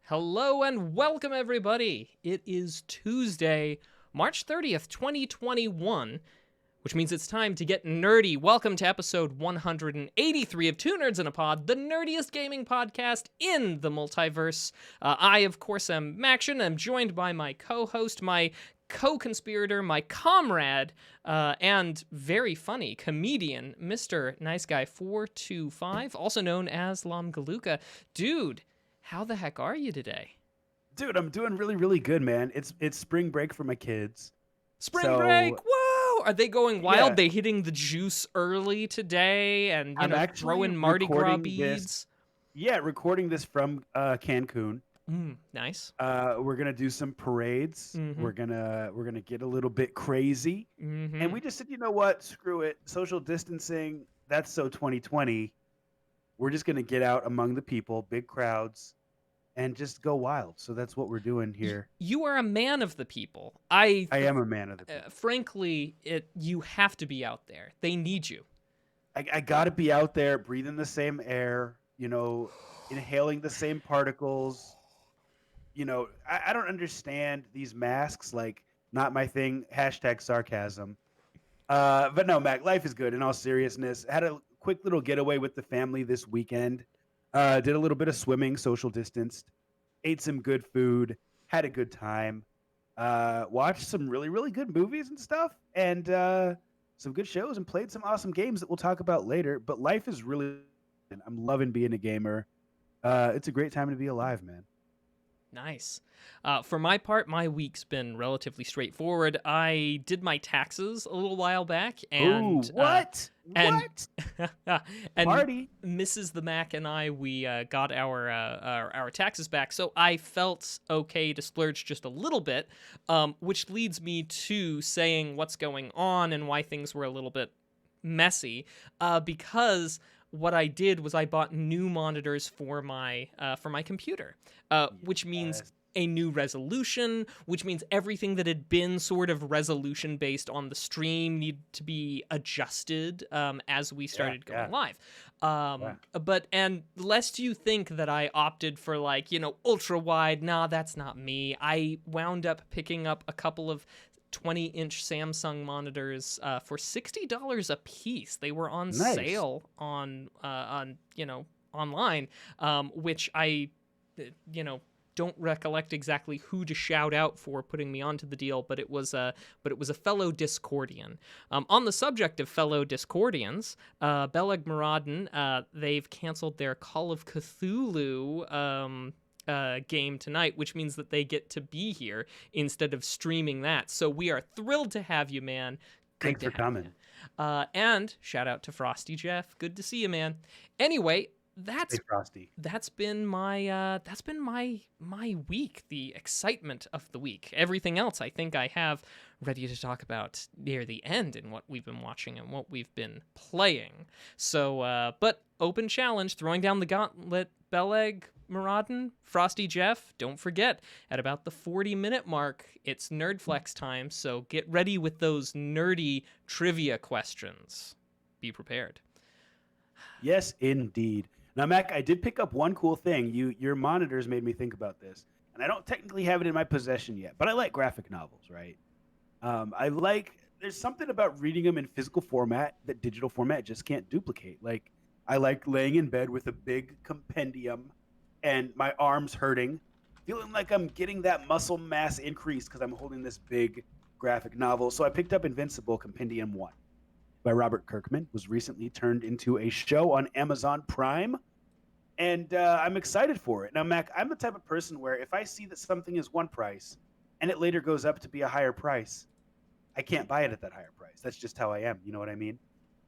Hello and welcome, everybody. It is Tuesday, March 30th, 2021, which means it's time to get nerdy. Welcome to episode 183 of Two Nerds in a Pod, the nerdiest gaming podcast in the multiverse. I, of course, am Maction. I'm joined by my co-host, my co-conspirator, my comrade, and very funny comedian, Mr. Nice Guy 425, also known as Lam Galuka. Dude, how the heck are you today? Dude, I'm doing really, really good, man. It's spring break for my kids. Spring break! So Whoa! Are they going wild? yeah, They hitting the juice early today and, I'm actually throwing Mardi Gras recording this. beads? Yeah, recording this from Cancun. Nice. We're gonna do some parades. Mm-hmm. We're gonna get a little bit crazy. And Mm-hmm. we just said, you know what? Screw it. Social distancing, that's so 2020. We're just gonna get out among the people, big crowds, and just go wild. So that's what we're doing here. You are a man of the people. I am a man of the people. Frankly, you have to be out there. They need you. I gotta be out there breathing the same air, inhaling the same particles. I don't understand these masks, like, not my thing, hashtag sarcasm. But no, Mac, life is good in all seriousness. Had a quick little getaway with the family this weekend. Did a little bit of swimming, social distanced, ate some good food, had a good time. Watched some really, really good movies and stuff, and some good shows, and played some awesome games that we'll talk about later. But life is really, I'm loving being a gamer. It's a great time to be alive, man. Nice. For my part, my week's been relatively straightforward. I did my taxes a little while back, Ooh, and what? and What? and Party. Mrs. the Mac and I, we got our taxes back, so I felt okay to splurge just a little bit, which leads me to saying what's going on and why things were a little bit messy, because what I did was I bought new monitors for my computer, which means Yes. a new resolution, which means everything that had been sort of resolution based on the stream needed to be adjusted as we started going live. Yeah. And lest you think that I opted for ultra wide, nah, that's not me. I wound up picking up a couple of 20-inch Samsung monitors for $60 a piece. They were on Nice. sale on online, which I don't recollect exactly who to shout out for putting me onto the deal, but it was a fellow Discordian. On the subject of fellow Discordians, Beleg Maraudin, they've canceled their Call of Cthulhu game tonight, which means that they get to be here instead of streaming that. So we are thrilled to have you, man. Good Thanks to for have coming. you. And shout out to Frosty Jeff. Good to see you, man. Anyway, Hey, Frosty. that's been my week, the excitement of the week. Everything else I think I have ready to talk about near the end in what we've been watching and what we've been playing. So but open challenge, throwing down the gauntlet, Beleg Maraudin, Frosty Jeff, don't forget, at about the 40-minute mark, it's Nerdflex time, so get ready with those nerdy trivia questions. Be prepared. Yes, indeed. Now, Mac, I did pick up one cool thing. Your monitors made me think about this, and I don't technically have it in my possession yet, but I like graphic novels, right? There's something about reading them in physical format that digital format just can't duplicate. Like, I like laying in bed with a big compendium and my arms hurting, feeling like I'm getting that muscle mass increase because I'm holding this big graphic novel. So I picked up Invincible Compendium 1 by Robert Kirkman. Was recently turned into a show on Amazon Prime, and I'm excited for it. Now, Mac, I'm the type of person where if I see that something is one price and it later goes up to be a higher price, I can't buy it at that higher price. That's just how I am. You know what I mean?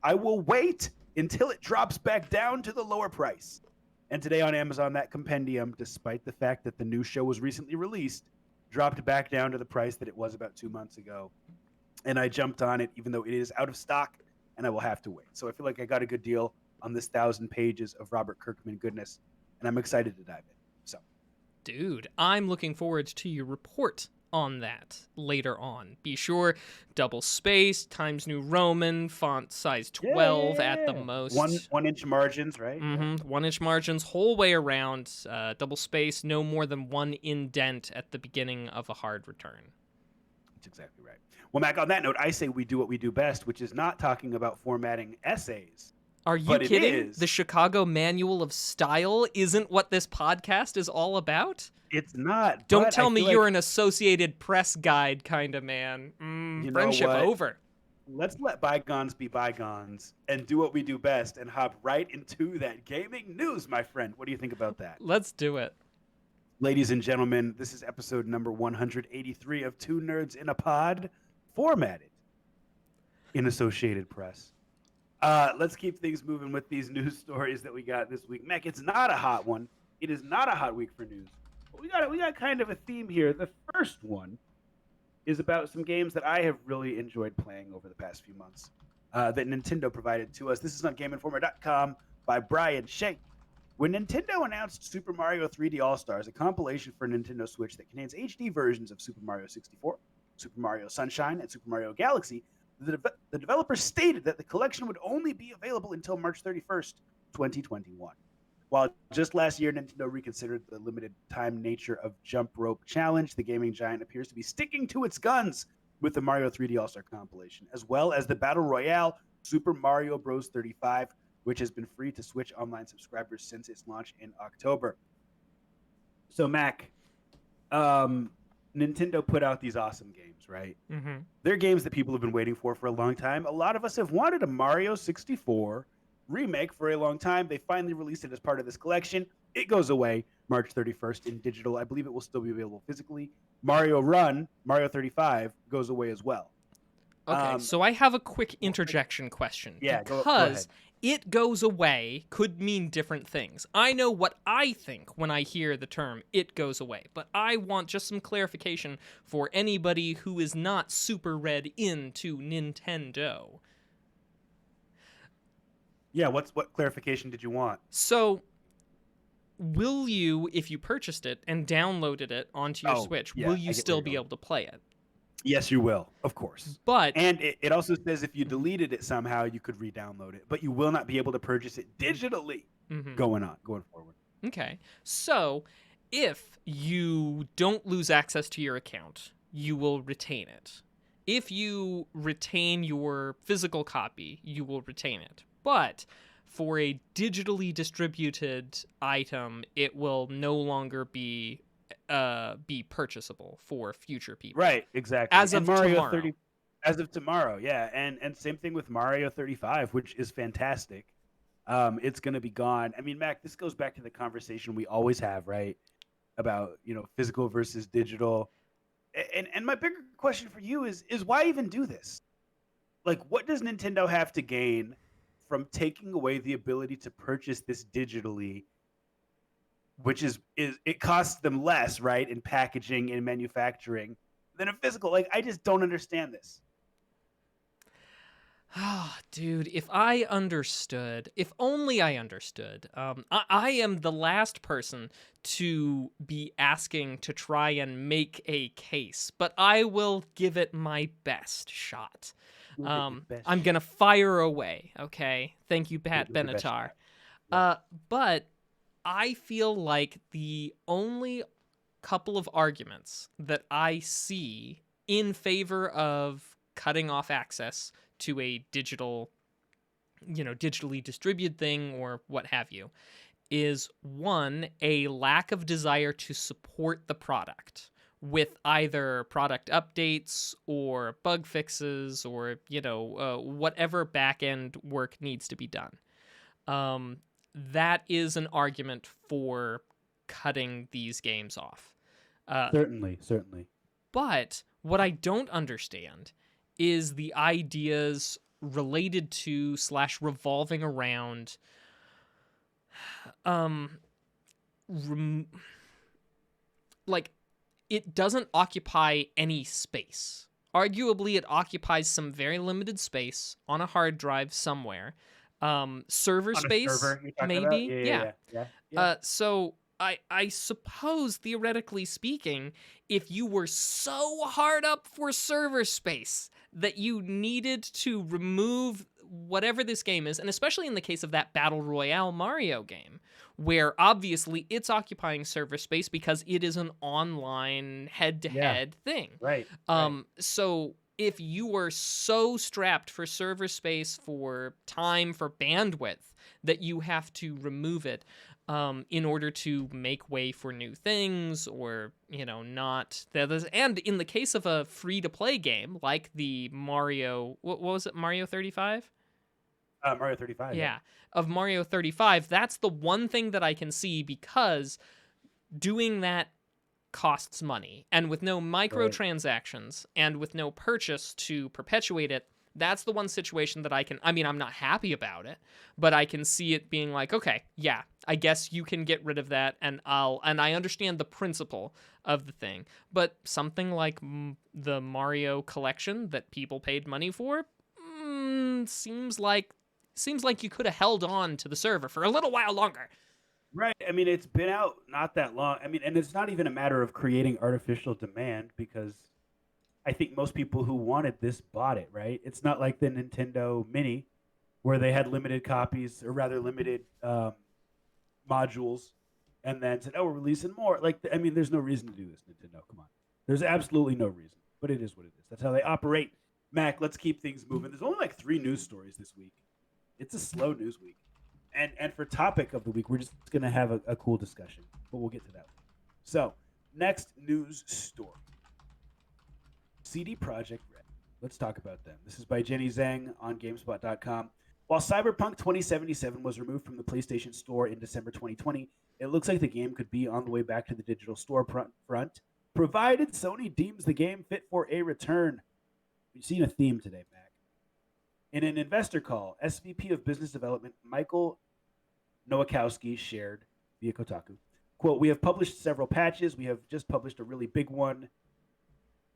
I will wait until it drops back down to the lower price. And today on Amazon, that compendium, despite the fact that the new show was recently released, dropped back down to the price that it was about 2 months ago. And I jumped on it, even though it is out of stock, and I will have to wait. So I feel like I got a good deal on this 1,000 pages of Robert Kirkman goodness, and I'm excited to dive in. So, Dude, I'm looking forward to your report on that later on. Be sure, double space, Times New Roman, font size 12 at the most. 1 inch margins, right? Yeah. 1-inch margins, whole way around, double space, no more than 1 indent at the beginning of a hard return. That's exactly right. Well, Mac, on that note, I say we do what we do best, which is not talking about formatting essays. Are you But kidding? it is. The Chicago Manual of Style isn't what this podcast is all about? It's not. Don't but tell I me feel you're like, an Associated Press guide kind of man. you know Friendship what? over. Let's let bygones be bygones and do what we do best and hop right into that gaming news, my friend. What do you think about that? Let's do it. Ladies and gentlemen, this is episode number 183 of Two Nerds in a Pod, formatted in Associated Press. Let's keep things moving with these news stories that we got this week. Mac, it's not a hot one. It is not a hot week for news. But we got kind of a theme here. The first one is about some games that I have really enjoyed playing over the past few months that Nintendo provided to us. This is on GameInformer.com by Brian Shank. When Nintendo announced Super Mario 3D All-Stars, a compilation for Nintendo Switch that contains HD versions of Super Mario 64, Super Mario Sunshine, and Super Mario Galaxy, the developers stated that the collection would only be available until March 31st, 2021. While just last year, Nintendo reconsidered the limited time nature of Jump Rope Challenge, the gaming giant appears to be sticking to its guns with the Mario 3D All-Star compilation, as well as the Battle Royale Super Mario Bros. 35, which has been free to Switch Online subscribers since its launch in October. So, Mac, Nintendo put out these awesome games, right? Mm-hmm. They're games that people have been waiting for a long time. A lot of us have wanted a Mario 64 remake for a long time. They finally released it as part of this collection. It goes away March 31st in digital. I believe it will still be available physically. Mario Run, Mario 35, goes away as well. Okay, so I have a quick interjection question. Yeah, because go ahead. it goes away could mean different things. I know what I think when I hear the term it goes away, but I want just some clarification for anybody who is not super read into Nintendo. Yeah, what clarification did you want? So, will you, if you purchased it and downloaded it onto your Switch, yeah, will I you get still where be you're able to play it? Yes, you will, of course. But And it also says if you deleted it somehow, you could re-download it, but you will not be able to purchase it digitally going forward. Okay. So, if you don't lose access to your account, you will retain it. If you retain your physical copy, you will retain it. But for a digitally distributed item, it will no longer be purchasable for future people. Right, exactly. As of tomorrow. As of tomorrow, yeah. And same thing with Mario 35, which is fantastic. It's going to be gone. I mean, Mac, this goes back to the conversation we always have, right? About, physical versus digital. And my bigger question for you is why even do this? Like, what does Nintendo have to gain from taking away the ability to purchase this digitally, which is it costs them less, right, in packaging and manufacturing than a physical? Like, I just don't understand this. Ah, dude, if only I understood. I am the last person to be asking to try and make a case, but I will give it my best shot. I'm gonna fire away, okay? Thank you, Pat Benatar. But I feel like the only couple of arguments that I see in favor of cutting off access to a digital, digitally distributed thing or what have you, is one, a lack of desire to support the product with either product updates or bug fixes or, whatever back-end work needs to be done. That is an argument for cutting these games off. Certainly. But what I don't understand is the ideas related to / revolving around like it doesn't occupy any space. Arguably it occupies some very limited space on a hard drive somewhere. Server On space a server, you're talking maybe. about? Yeah. So I suppose, theoretically speaking, if you were so hard up for server space that you needed to remove whatever this game is, and especially in the case of that Battle Royale Mario game, where obviously it's occupying server space because it is an online Yeah. head-to-head thing. Right. Right. So if you were so strapped for server space, for time, for bandwidth, that you have to remove it in order to make way for new things, or, not. And in the case of a free-to-play game, like the Mario, what was it, Mario 35? Mario 35. Yeah. Yeah, of Mario 35, that's the one thing that I can see, because doing that costs money. And with no Right. microtransactions and with no purchase to perpetuate it, that's the one situation that I'm not happy about it, but I can see it being like, okay, yeah, I guess you can get rid of that, and I understand the principle of the thing. But something like the Mario collection that people paid money for, seems like you could have held on to the server for a little while longer. Right. I mean, it's been out not that long. I mean, and it's not even a matter of creating artificial demand, because I think most people who wanted this bought it, right? It's not like the Nintendo Mini where they had limited copies, or rather limited modules, and then said, "Oh, we're releasing more." Like, I mean, there's no reason to do this, Nintendo. Come on, there's absolutely no reason. But it is what it is. That's how they operate. Mac, let's keep things moving. There's only like 3 news stories this week. It's a slow news week. And for topic of the week, we're just gonna have a cool discussion, but we'll get to that. So, next news story: CD Projekt Red. Let's talk about them. This is by Jenny Zhang on GameSpot.com. While Cyberpunk 2077 was removed from the PlayStation Store in December 2020, it looks like the game could be on the way back to the digital store front, provided Sony deems the game fit for a return. We've seen a theme today, Mac. In an investor call, SVP of Business Development Michael Nowakowski shared via Kotaku, quote, "We have published several patches. We have just published a really big one.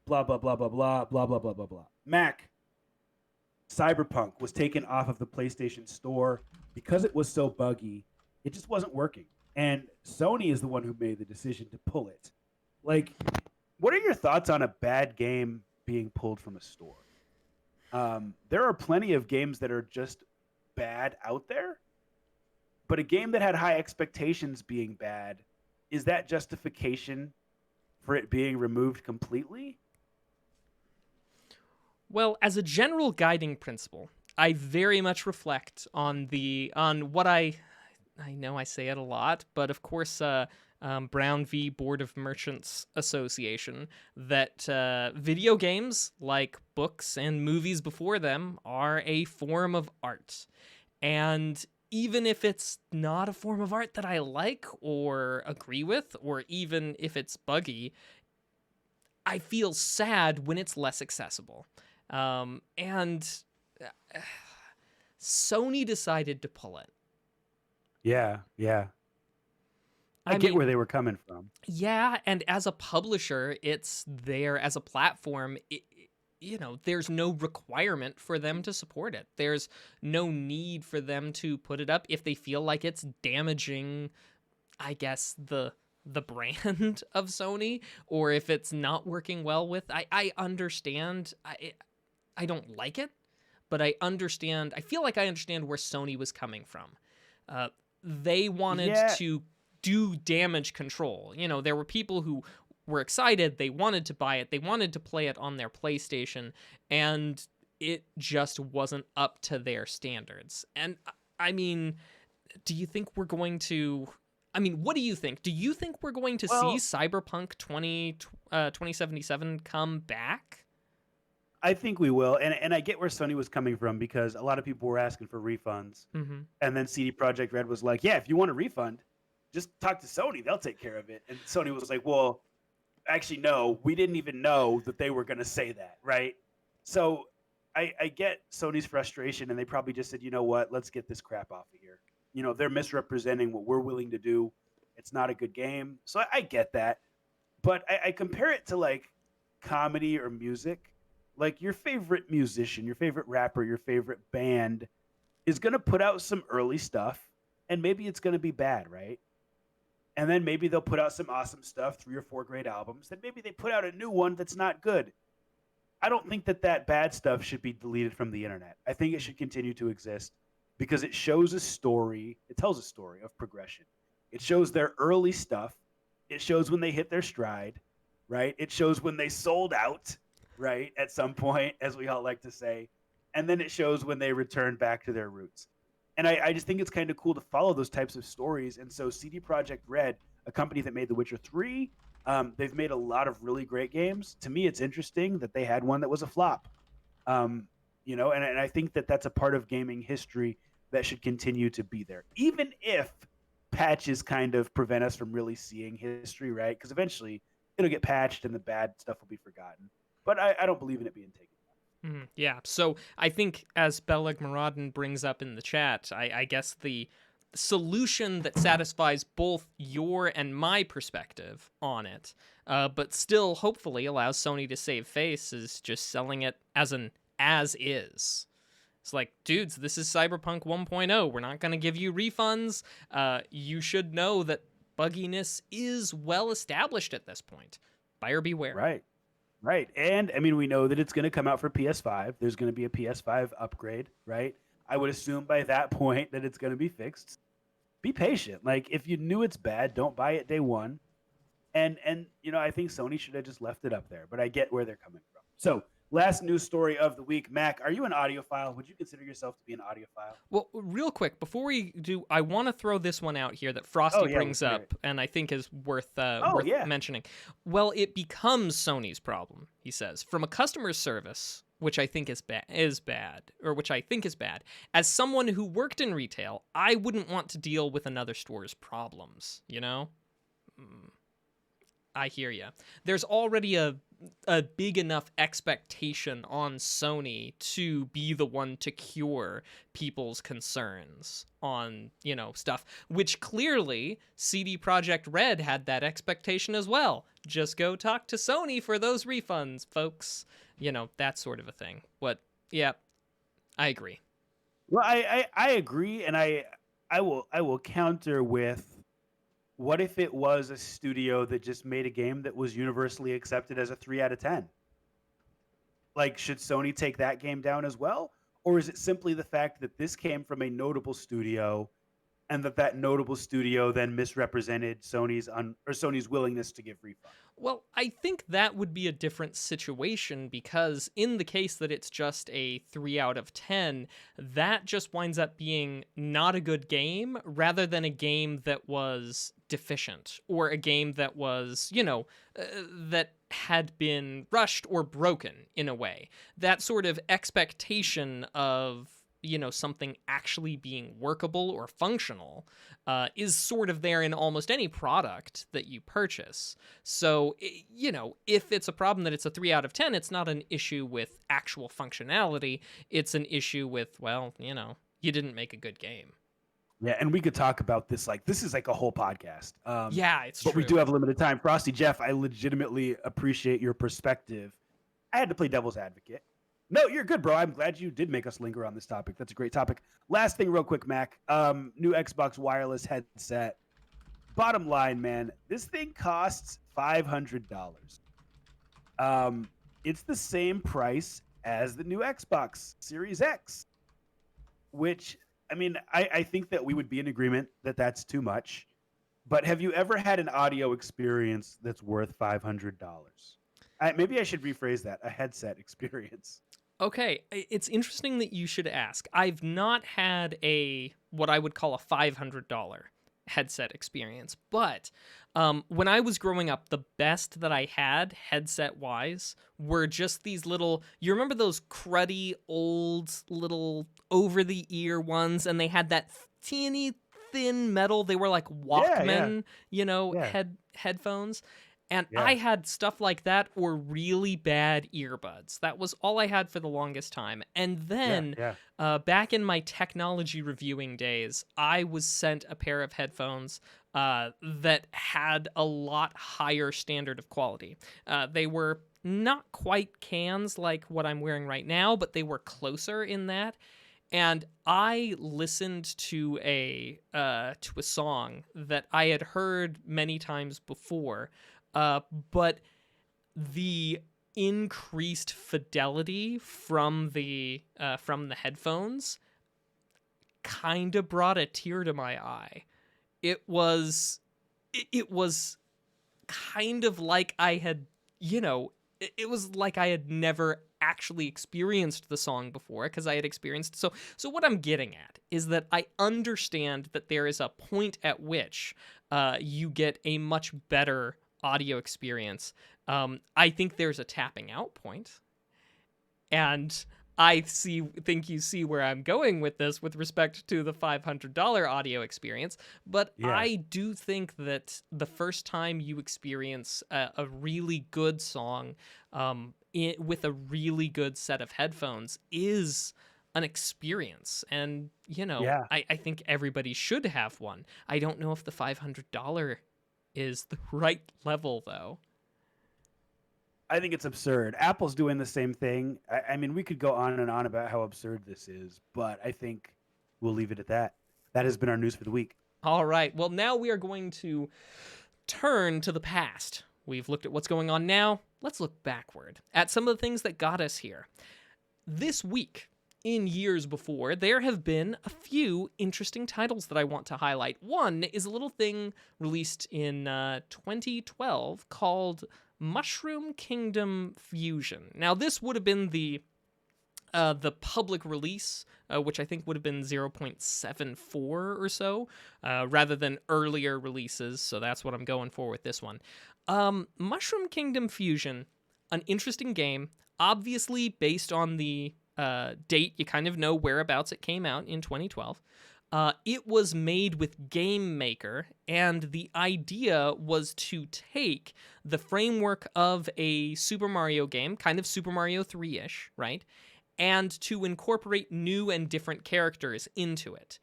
Blah, blah, blah, blah, blah, blah, blah, blah, blah, blah." Mac, Cyberpunk was taken off of the PlayStation Store because it was so buggy. It just wasn't working. And Sony is the one who made the decision to pull it. Like, what are your thoughts on a bad game being pulled from a store? There are plenty of games that are just bad out there, but a game that had high expectations being bad, is that justification for it being removed completely? Well, as a general guiding principle, I very much reflect on what I know I say it a lot, but of course, Brown v. Board of Merchants Association, that video games, like books and movies before them, are a form of art. And even if it's not a form of art that I like or agree with, or even if it's buggy, I feel sad when it's less accessible. And Sony decided to pull it. Yeah, yeah. I get where they were coming from. Yeah, and as a publisher, it's there. As a platform, there's no requirement for them to support it. There's no need for them to put it up if they feel like it's damaging, I guess, the brand of Sony, or if it's not working well with. I understand. I don't like it, but I understand. I feel like I understand where Sony was coming from. They wanted to do damage control. There were people who were excited. They wanted to buy it. They wanted to play it on their PlayStation, and it just wasn't up to their standards. And I mean, do you think we're going to... I mean, what do you think? Do you think we're going to see Cyberpunk 2077 come back? I think we will, and I get where Sony was coming from, because a lot of people were asking for refunds, and then CD Projekt Red was like, "Yeah, if you want a refund, just talk to Sony; they'll take care of it." And Sony was like, "Well, actually, no, we didn't even know that they were going to say that, right?" So I get Sony's frustration, and they probably just said, "You know what? Let's get this crap off of here." They're misrepresenting what we're willing to do. It's not a good game, so I get that, but I compare it to like comedy or music. Like, your favorite musician, your favorite rapper, your favorite band is going to put out some early stuff, and maybe it's going to be bad, right? and then maybe they'll put out some awesome stuff, 3 or 4 great albums. Then maybe they put out a new one that's not good. I don't think that bad stuff should be deleted from the internet. I think it should continue to exist because it shows a story. It tells a story of progression. It shows their early stuff. It shows when they hit their stride, right? It shows when they sold out, right? At some point, as we all like to say. And then it shows when they return back to their roots. And I just think it's kind of cool to follow those types of stories. And so CD Projekt Red, a company that made The Witcher 3, they've made a lot of really great games. To me, it's interesting that they had one that was a flop. And I think that that's a part of gaming history that should continue to be there, even if patches kind of prevent us from really seeing history, right? Because eventually it'll get patched and the bad stuff will be forgotten. But I don't believe in it being taken. Yeah, so I think, as Beleg Muradin brings up in the chat, I guess the solution that satisfies both your and my perspective on it, but still hopefully allows Sony to save face, is just selling it as an as-is. It's like, dudes, this is Cyberpunk 1.0. We're not going to give you refunds. You should know that bugginess is well established at this point. Buyer beware. Right. And I mean, we know that it's going to come out for PS5. There's going to be a PS5 upgrade, right? I would assume by that point that it's going to be fixed. Be patient. Like, if you knew it's bad, don't buy it day one. And I think Sony should have just left it up there, but I get where they're coming from. So, last news story of the week. Mac, are you an audiophile? Would you consider yourself to be an audiophile? Well, real quick, before we do, I want to throw this one out here that Frosty brings up, and I think is worth mentioning. Well, it becomes Sony's problem, he says. From a customer service, which I think is bad. As someone who worked in retail, I wouldn't want to deal with another store's problems, you know? I hear you. There's already a big enough expectation on Sony to be the one to cure people's concerns on, stuff, which clearly CD Projekt Red had that expectation as well. Just go talk to Sony for those refunds, folks. That sort of a thing. I agree. Well, I agree, and I will counter with, what if it was a studio that just made a game that was universally accepted as a 3 out of 10? Like, should Sony take that game down as well? Or is it simply the fact that this came from a notable studio and that notable studio then misrepresented Sony's willingness to give refunds? Well, I think that would be a different situation, because in the case that it's just a 3 out of 10, that just winds up being not a good game rather than a game that was deficient, or a game that was, that had been rushed or broken in a way. That sort of expectation of, something actually being workable or functional is sort of there in almost any product that you purchase. So, if it's a problem that it's a 3 out of 10, it's not an issue with actual functionality. It's an issue with, you didn't make a good game. Yeah, and we could talk about this. This is like a whole podcast. It's but true. We do have limited time. Frosty, Jeff, I legitimately appreciate your perspective. I had to play devil's advocate. No, you're good, bro. I'm glad you did make us linger on this topic. That's a great topic. Last thing real quick, Mac. New Xbox wireless headset. Bottom line, man, this thing costs $500. It's the same price as the new Xbox Series X, which, I mean, I think that we would be in agreement that that's too much. But have you ever had an audio experience that's worth $500? Maybe I should rephrase that. A headset experience. Okay, it's interesting that you should ask. I've not had what I would call a $500 headset experience, but when I was growing up, the best that I had headset-wise were just these little, you remember those cruddy, old, little over-the-ear ones, and they had that teeny, thin metal, they were like Walkman, headphones. And I had stuff like that, or really bad earbuds. That was all I had for the longest time. And then back in my technology reviewing days, I was sent a pair of headphones that had a lot higher standard of quality. They were not quite cans like what I'm wearing right now, but they were closer in that. And I listened to a song that I had heard many times before, but the increased fidelity from the headphones kind of brought a tear to my eye. It was kind of like I had, it was like I had never actually experienced the song before, because I had experienced. So what I'm getting at is that I understand that there is a point at which you get a much better audio experience. I think there's a tapping out point, and think you see where I'm going with this with respect to the $500 audio experience, but Yeah. I do think that the first time you experience a really good song with a really good set of headphones is an experience. And, Yeah. I think everybody should have one. I don't know if the $500 is the right level, though. I think it's absurd. Apple's doing the same thing. I mean, we could go on and on about how absurd this is, but I think we'll leave it at that. That has been our news for the week. All right. Well, now we are going to turn to the past. We've looked at what's going on now. Let's look backward at some of the things that got us here. This week, in years before, there have been a few interesting titles that I want to highlight. One is a little thing released in 2012 called Mushroom Kingdom Fusion. Now, this would have been the public release, which I think would have been 0.74 or so, rather than earlier releases, so that's what I'm going for with this one. Mushroom Kingdom Fusion, an interesting game, obviously based on the date. You kind of know whereabouts it came out in 2012. It was made with Game Maker, and the idea was to take the framework of a Super Mario game, kind of Super Mario 3-ish, right? And to incorporate new and different characters into it.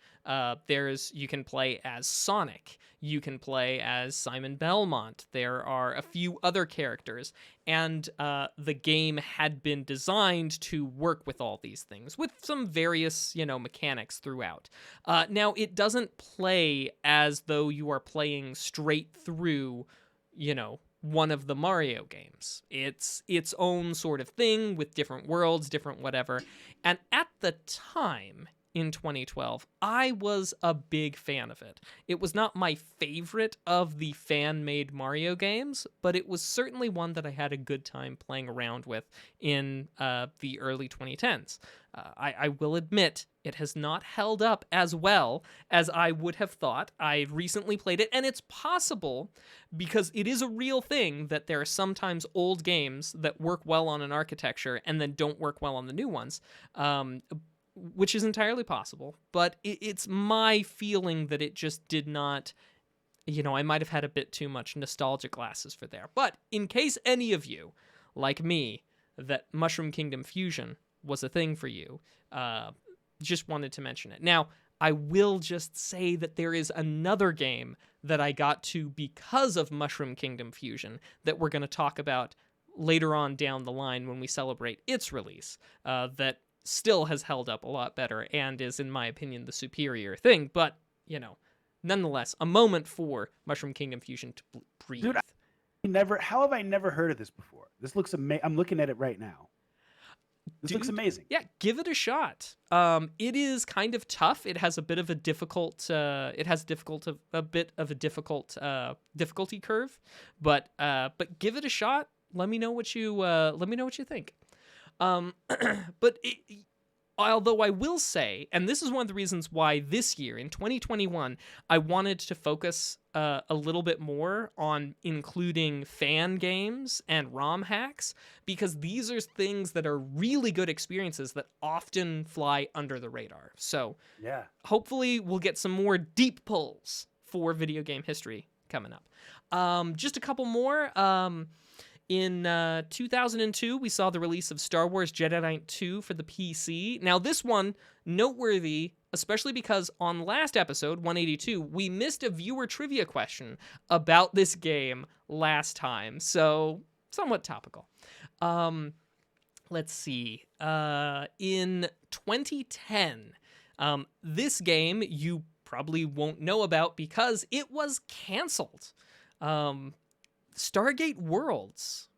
You can play as Sonic, you can play as Simon Belmont, there are a few other characters, and the game had been designed to work with all these things, with some various, mechanics throughout. Now, it doesn't play as though you are playing straight through, one of the Mario games. It's its own sort of thing with different worlds, different whatever. And at the time, in 2012, I was a big fan of it. It was not my favorite of the fan-made Mario games, but it was certainly one that I had a good time playing around with in the early 2010s. I will admit, it has not held up as well as I would have thought. I recently played it, and it's possible, because it is a real thing, that there are sometimes old games that work well on an architecture and then don't work well on the new ones. Which is entirely possible, but it's my feeling that it just did not, I might have had a bit too much nostalgia glasses for there. But in case any of you, like me, that Mushroom Kingdom Fusion was a thing for you, just wanted to mention it. Now, I will just say that there is another game that I got to because of Mushroom Kingdom Fusion that we're going to talk about later on down the line when we celebrate its release, that still has held up a lot better and is, in my opinion, the superior thing. But, nonetheless, a moment for Mushroom Kingdom Fusion to breathe. Dude, how have I never heard of this before? This looks amazing. I'm looking at it right now. This looks amazing. Yeah, give it a shot. It is kind of tough. It has a bit of a difficult difficulty curve, but give it a shot. Let me know what you think. But although I will say, and this is one of the reasons why this year, in 2021, I wanted to focus a little bit more on including fan games and ROM hacks, because these are things that are really good experiences that often fly under the radar. So yeah, hopefully we'll get some more deep pulls for video game history coming up. Just a couple more. In 2002, we saw the release of Star Wars Jedi Knight 2 for the PC. Now, this one, noteworthy, especially because on last episode, 182, we missed a viewer trivia question about this game last time, so somewhat topical. let's see. In 2010, this game you probably won't know about because it was canceled. Stargate Worlds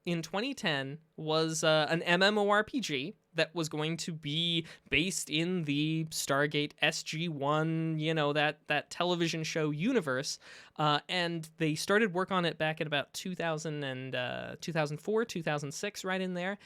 in 2010 was an MMORPG that was going to be based in the Stargate SG-1, that television show universe. And they started work on it back in about 2004, 2006, right in there.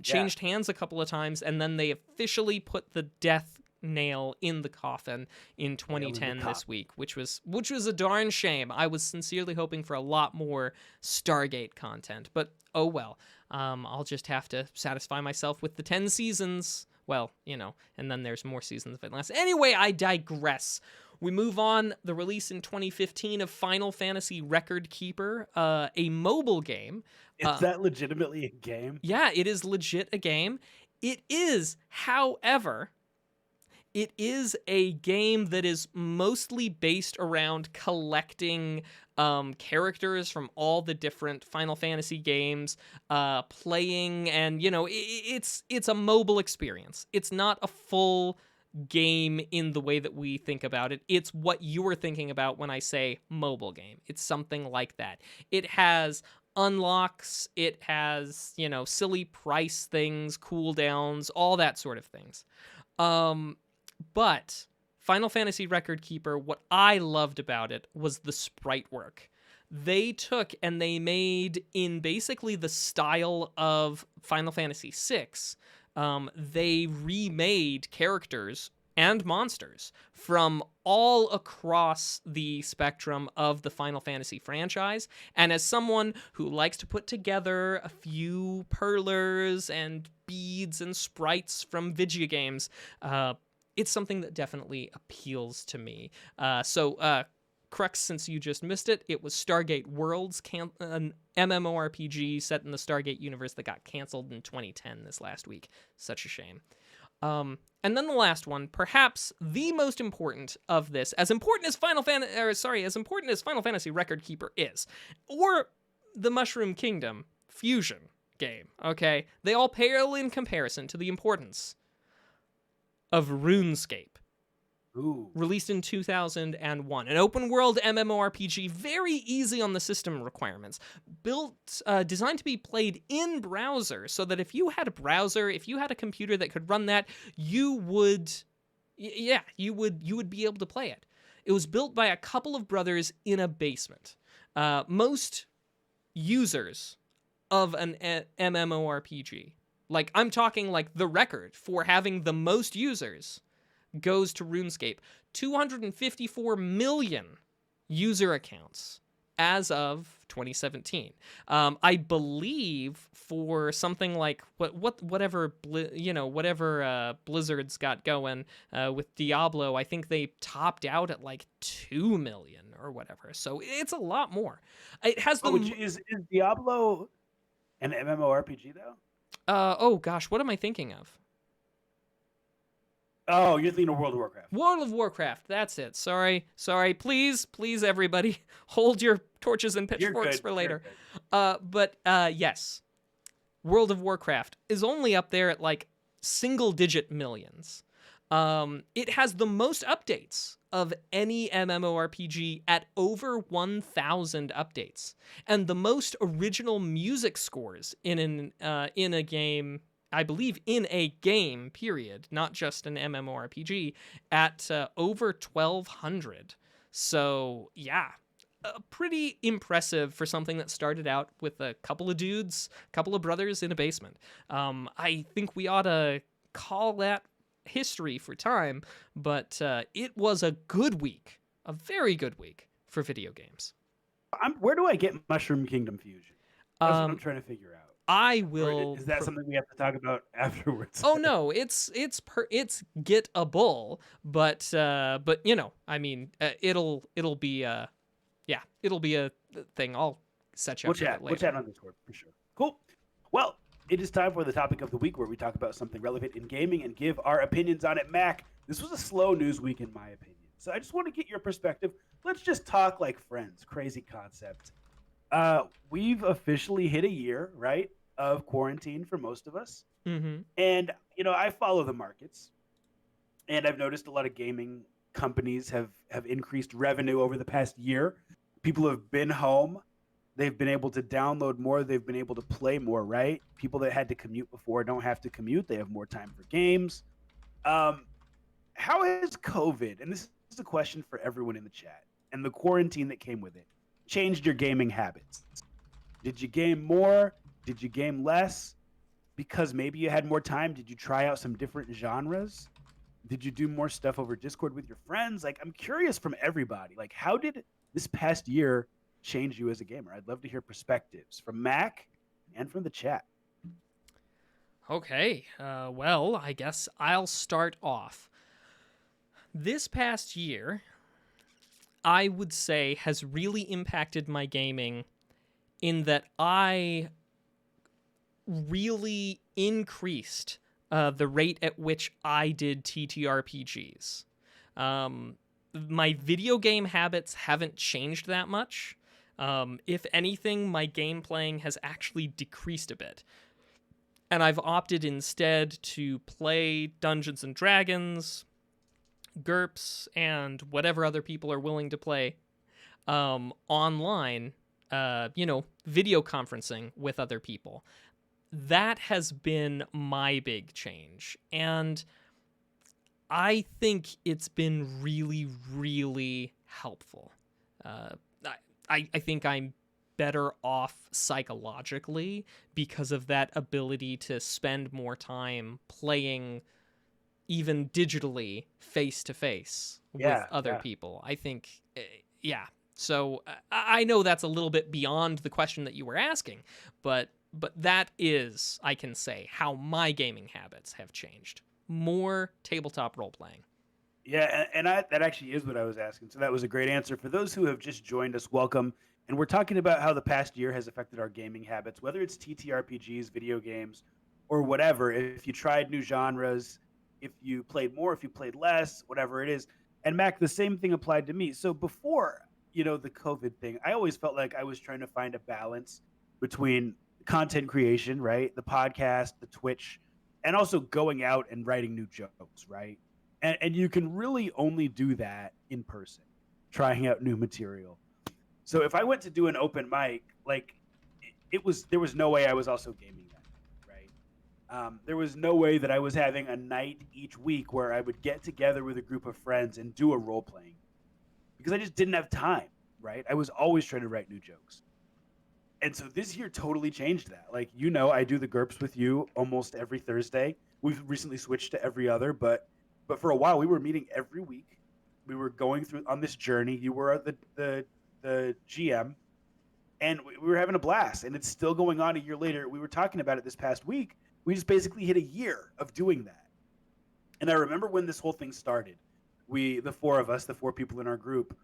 Changed hands a couple of times, and then they officially put the death nail in the coffin in 2010 this week, which was a darn shame. I was sincerely hoping for a lot more Stargate content, but oh well. I'll just have to satisfy myself with the 10 seasons. Well, and then there's more seasons if it lasts. Anyway, I digress. We move on. The release in 2015 of Final Fantasy Record Keeper, a mobile game. Is that legitimately a game? Yeah, it is legit a game. It is, however, it is a game that is mostly based around collecting characters from all the different Final Fantasy games, playing, and it's a mobile experience. It's not a full game in the way that we think about it. It's what you were thinking about when I say mobile game. It's something like that. It has unlocks, it has, silly price things, cooldowns, all that sort of things. But Final Fantasy Record Keeper, what I loved about it was the sprite work. They took and they made, in basically the style of Final Fantasy VI, they remade characters and monsters from all across the spectrum of the Final Fantasy franchise. And as someone who likes to put together a few perlers and beads and sprites from video games, it's something that definitely appeals to me. Crux, since you just missed it, it was Stargate Worlds, an MMORPG set in the Stargate universe that got canceled in 2010 this last week. Such a shame. And then the last one, perhaps the most important of this, as important as Final Fantasy Record Keeper is, or the Mushroom Kingdom fusion game, okay? They all pale in comparison to the importance of RuneScape. Ooh. Released in 2001. An open-world MMORPG, very easy on the system requirements. Designed to be played in browser, so that if you had a computer that could run that, you would be able to play it. It was built by a couple of brothers in a basement. Most users of an MMORPG, like I'm talking like the record for having the most users, goes to RuneScape. 254 million user accounts as of 2017. I believe for something like whatever Blizzard's got going with Diablo, I think they topped out at like 2 million or whatever. So it's a lot more. It has is Diablo an MMORPG though? Oh gosh, what am I thinking of? Oh, you're thinking of World of Warcraft. World of Warcraft, that's it. Sorry. Please, everybody, hold your torches and pitchforks for later. But yes, World of Warcraft is only up there at like single-digit millions. It has the most updates of any MMORPG at over 1,000 updates, and the most original music scores in a game. I believe in a game, period, not just an MMORPG, at over 1,200. So, yeah, pretty impressive for something that started out with a couple of dudes, couple of brothers in a basement. I think we ought to call that history for time, but it was a good week, a very good week for video games. Where do I get Mushroom Kingdom Fusion? That's what I'm trying to figure out. I will. Is that something we have to talk about afterwards? Oh no, it's gettable, but I mean, it'll be a thing. I'll set you up with it later. We'll chat on Discord for sure. Cool. Well, it is time for the topic of the week, where we talk about something relevant in gaming and give our opinions on it. Mac, this was a slow news week in my opinion, so I just want to get your perspective. Let's just talk like friends. Crazy concept. We've officially hit a year, right? of quarantine for most of us. Mm-hmm. And, I follow the markets, and I've noticed a lot of gaming companies have increased revenue over the past year. People have been home. They've been able to download more. They've been able to play more, right? People that had to commute before don't have to commute. They have more time for games. Um, how has COVID, and this is a question for everyone in the chat, and the quarantine that came with it, changed your gaming habits? Did you game more? Did you game less? Because maybe you had more time. Did you try out some different genres? Did you do more stuff over Discord with your friends? Like, I'm curious from everybody. Like, how did this past year change you as a gamer? I'd love to hear perspectives from Mac and from the chat. Okay. Well, I guess I'll start off. This past year, I would say, has really impacted my gaming in that I really increased the rate at which I did TTRPGs. My video game habits haven't changed that much. If anything, my game playing has actually decreased a bit. And I've opted instead to play Dungeons and Dragons, GURPS, and whatever other people are willing to play online, video conferencing with other people. That has been my big change. And I think it's been really, really helpful. I think I'm better off psychologically because of that ability to spend more time playing even digitally face to face with other people. I think, yeah. So I know that's a little bit beyond the question that you were asking, but that is, I can say, how my gaming habits have changed. More tabletop role playing. Yeah, and that actually is what I was asking. So that was a great answer. For those who have just joined us, welcome. And we're talking about how the past year has affected our gaming habits, whether it's TTRPGs, video games, or whatever. If you tried new genres, if you played more, if you played less, whatever it is. And Mac, the same thing applied to me. So before, the COVID thing, I always felt like I was trying to find a balance between content creation, right? The podcast, the Twitch, and also going out and writing new jokes, right? And you can really only do that in person, trying out new material. So if I went to do an open mic, like there was no way I was also gaming that, right? There was no way that I was having a night each week where I would get together with a group of friends and do a role playing, because I just didn't have time, right? I was always trying to write new jokes. And so this year totally changed that. Like, I do the GURPS with you almost every Thursday. We've recently switched to every other, but for a while we were meeting every week. We were going through on this journey. You were the GM, and we were having a blast. And it's still going on a year later. We were talking about it this past week. We just basically hit a year of doing that. And I remember when this whole thing started, the four of us, the four people in our group,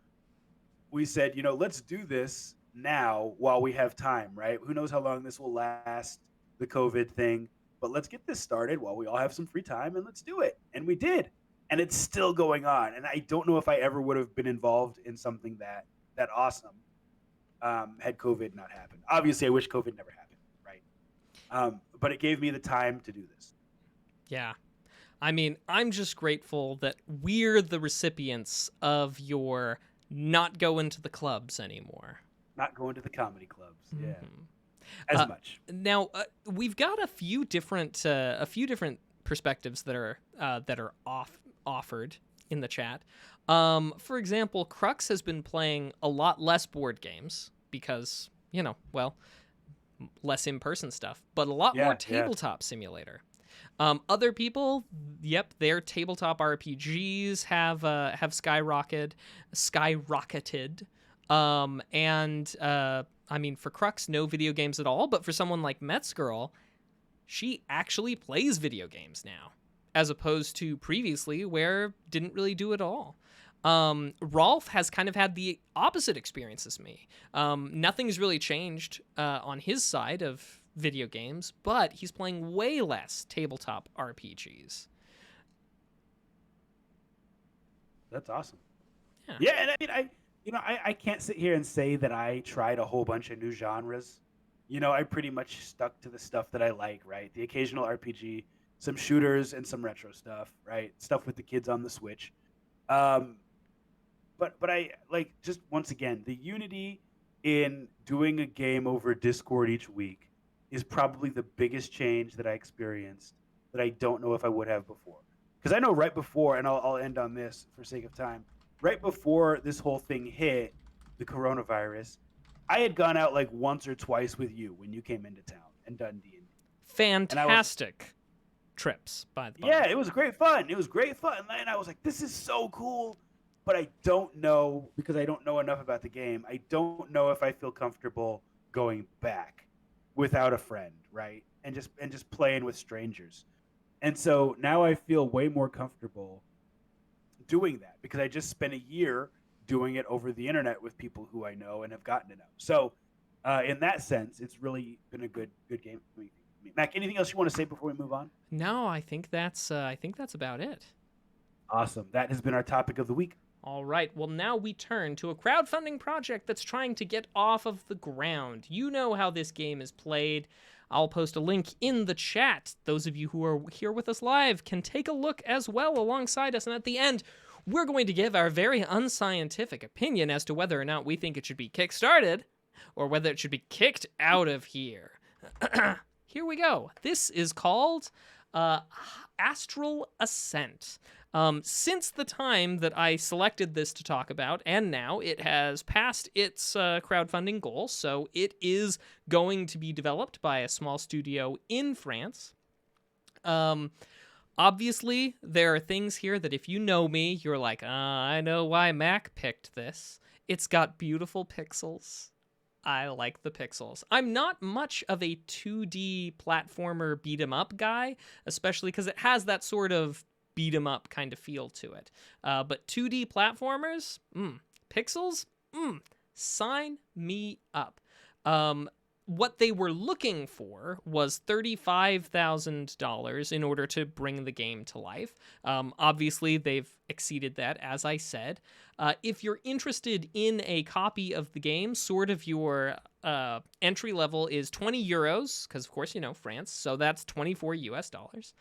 we said, let's do this now while we have time, right? Who knows how long this will last, the COVID thing, but let's get this started while we all have some free time, and let's do it. And we did. And it's still going on. And I don't know if I ever would have been involved in something that awesome had COVID not happened. Obviously, I wish COVID never happened, right? But it gave me the time to do this. Yeah. I mean, I'm just grateful that we're the recipients of your not going to the clubs anymore. Not going to the comedy clubs, yeah. Mm-hmm. As much. Now, we've got a few different perspectives that are offered in the chat. For example, Crux has been playing a lot less board games because, less in-person stuff, but a lot more tabletop simulator. Other people, their tabletop RPGs have skyrocketed. I mean, for Crux, no video games at all, but for someone like Metz Girl, she actually plays video games now, as opposed to previously where didn't really do it all. Rolf has kind of had the opposite experience as me. Nothing's really changed on his side of video games, but he's playing way less tabletop RPGs. That's awesome. Yeah, and I mean, I can't sit here and say that I tried a whole bunch of new genres. I pretty much stuck to the stuff that I like, right? The occasional RPG, some shooters, and some retro stuff, right? Stuff with the kids on the Switch. Um, but I like just once again the unity in doing a game over Discord each week is probably the biggest change that I experienced that I don't know if I would have before. Because I know right before, and I'll end on this for sake of time. Right before this whole thing hit, the coronavirus, I had gone out like once or twice with you when you came into town and done D&D. And I was Fantastic trips, by the by. yeah, it was great fun. It was great fun. And I was like, this is so cool. But I don't know, because I don't know enough about the game, I don't know if I feel comfortable going back without a friend, right? And just playing with strangers. And so now I feel way more comfortable doing that because I just spent a year doing it over the internet with people who I know and have gotten to know. So in that sense, it's really been a good game for me. Mac, anything else you want to say before we move on? No, I think that's about it. Awesome. That has been our topic of the week. All right, well, now we turn to a crowdfunding project that's trying to get off of the ground. You know how this game is played. I'll post a link in the chat. Those of you who are here with us live can take a look as well alongside us. And at the end, we're going to give our very unscientific opinion as to whether or not we think it should be kickstarted or whether it should be kicked out of here. Here we go. This is called Astral Ascent. Since the time that I selected this to talk about, and now it has passed its crowdfunding goal, so it is going to be developed by a small studio in France. Obviously, there are things here that if you know me, you're like, I know why Mac picked this. It's got beautiful pixels. I like the pixels. I'm not much of a 2D platformer beat-em-up guy, especially because it has that sort of beat 'em up kind of feel to it. But 2D platformers, pixels, sign me up. What they were looking for was $35,000 in order to bring the game to life. Obviously, they've exceeded that, as I said. If you're interested in a copy of the game, sort of your entry level is 20 euros, because of course, France, so that's 24 US dollars.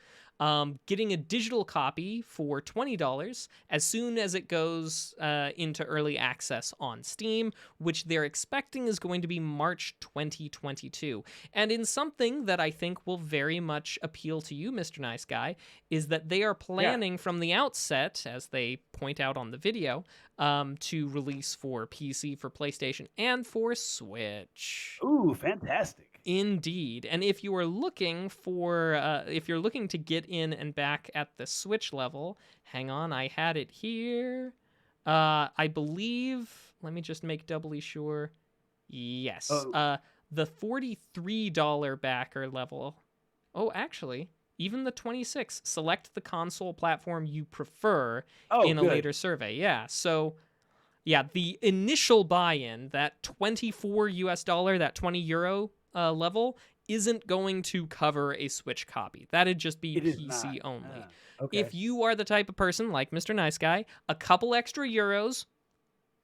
Getting a digital copy for $20 as soon as it goes into early access on Steam, which they're expecting is going to be March 2022. And in something that I think will very much appeal to you, Mr. Nice Guy, is that they are planning from the outset, as they point out on the video, to release for PC, for PlayStation, and for Switch. Ooh, fantastic. Indeed. And if you are looking to get in and back at the Switch level, hang on, I had it here. I believe, let me just make doubly sure. Yes. The $43 backer level. Oh, actually, even the 26. Select the console platform you prefer in a later survey. Yeah. So, yeah, the initial buy-in, that 24 US dollar, that 20 euro level, isn't going to cover a Switch copy. That'd just be PC only. Okay. If you are the type of person like Mr. Nice Guy, a couple extra euros,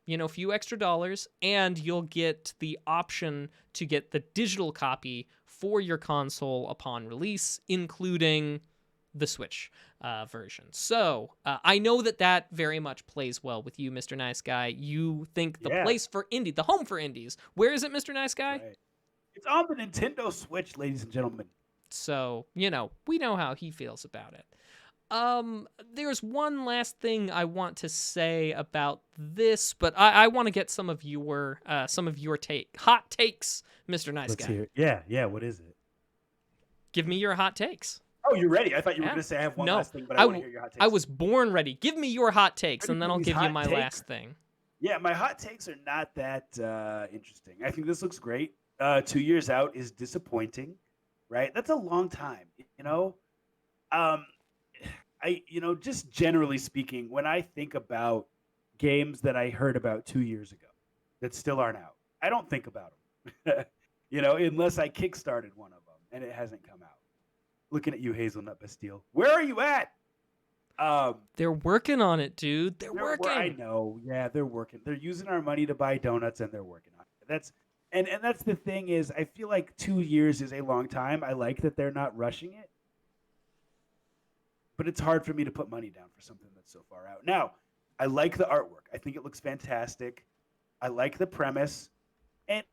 a few extra dollars, and you'll get the option to get the digital copy for your console upon release, including the Switch version. So I know that very much plays well with you, Mr. Nice Guy. You think the place for indie, the home for indies. Where is it, Mr. Nice Guy? Right. It's on the Nintendo Switch, ladies and gentlemen. So, we know how he feels about it. There's one last thing I want to say about this, but I want to get some of your hot takes, Mr. Nice Guy. Let's hear it. Yeah, what is it? Give me your hot takes. Oh, you're ready? I thought you were going to say I have one last thing, but I want to hear your hot takes. I was born ready. Give me your hot takes, and then I'll give you my last thing. Yeah, my hot takes are not that interesting. I think this looks great. 2 years out is disappointing, right? That's a long time, just generally speaking, when I think about games that I heard about 2 years ago that still aren't out, I don't think about them, unless I kickstarted one of them and it hasn't come out. Looking at you, Hazelnut Bastille. Where are you at? They're working on it, dude. They're working. I know. Yeah, they're working. They're using our money to buy donuts and they're working on it. And that's the thing is, I feel like 2 years is a long time. I like that they're not rushing it, but it's hard for me to put money down for something that's so far out. Now, I like the artwork. I think it looks fantastic. I like the premise, and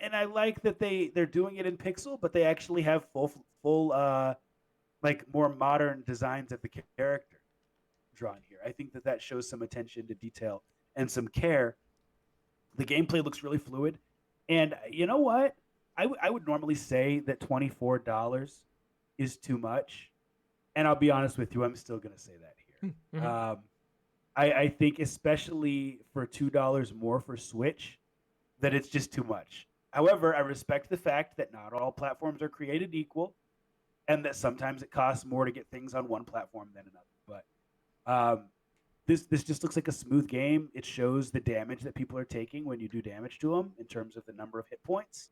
and I like that they're doing it in pixel, but they actually have full like more modern designs of the character drawn here. I think that that shows some attention to detail and some care. The gameplay looks really fluid, and you know what? I would normally say that $24 is too much, and I'll be honest with you, I'm still going to say that here. Mhm. I think especially for $2 more for Switch, that it's just too much. However, I respect the fact that not all platforms are created equal, and that sometimes it costs more to get things on one platform than another. But this just looks like a smooth game. It shows the damage that people are taking when you do damage to them in terms of the number of hit points,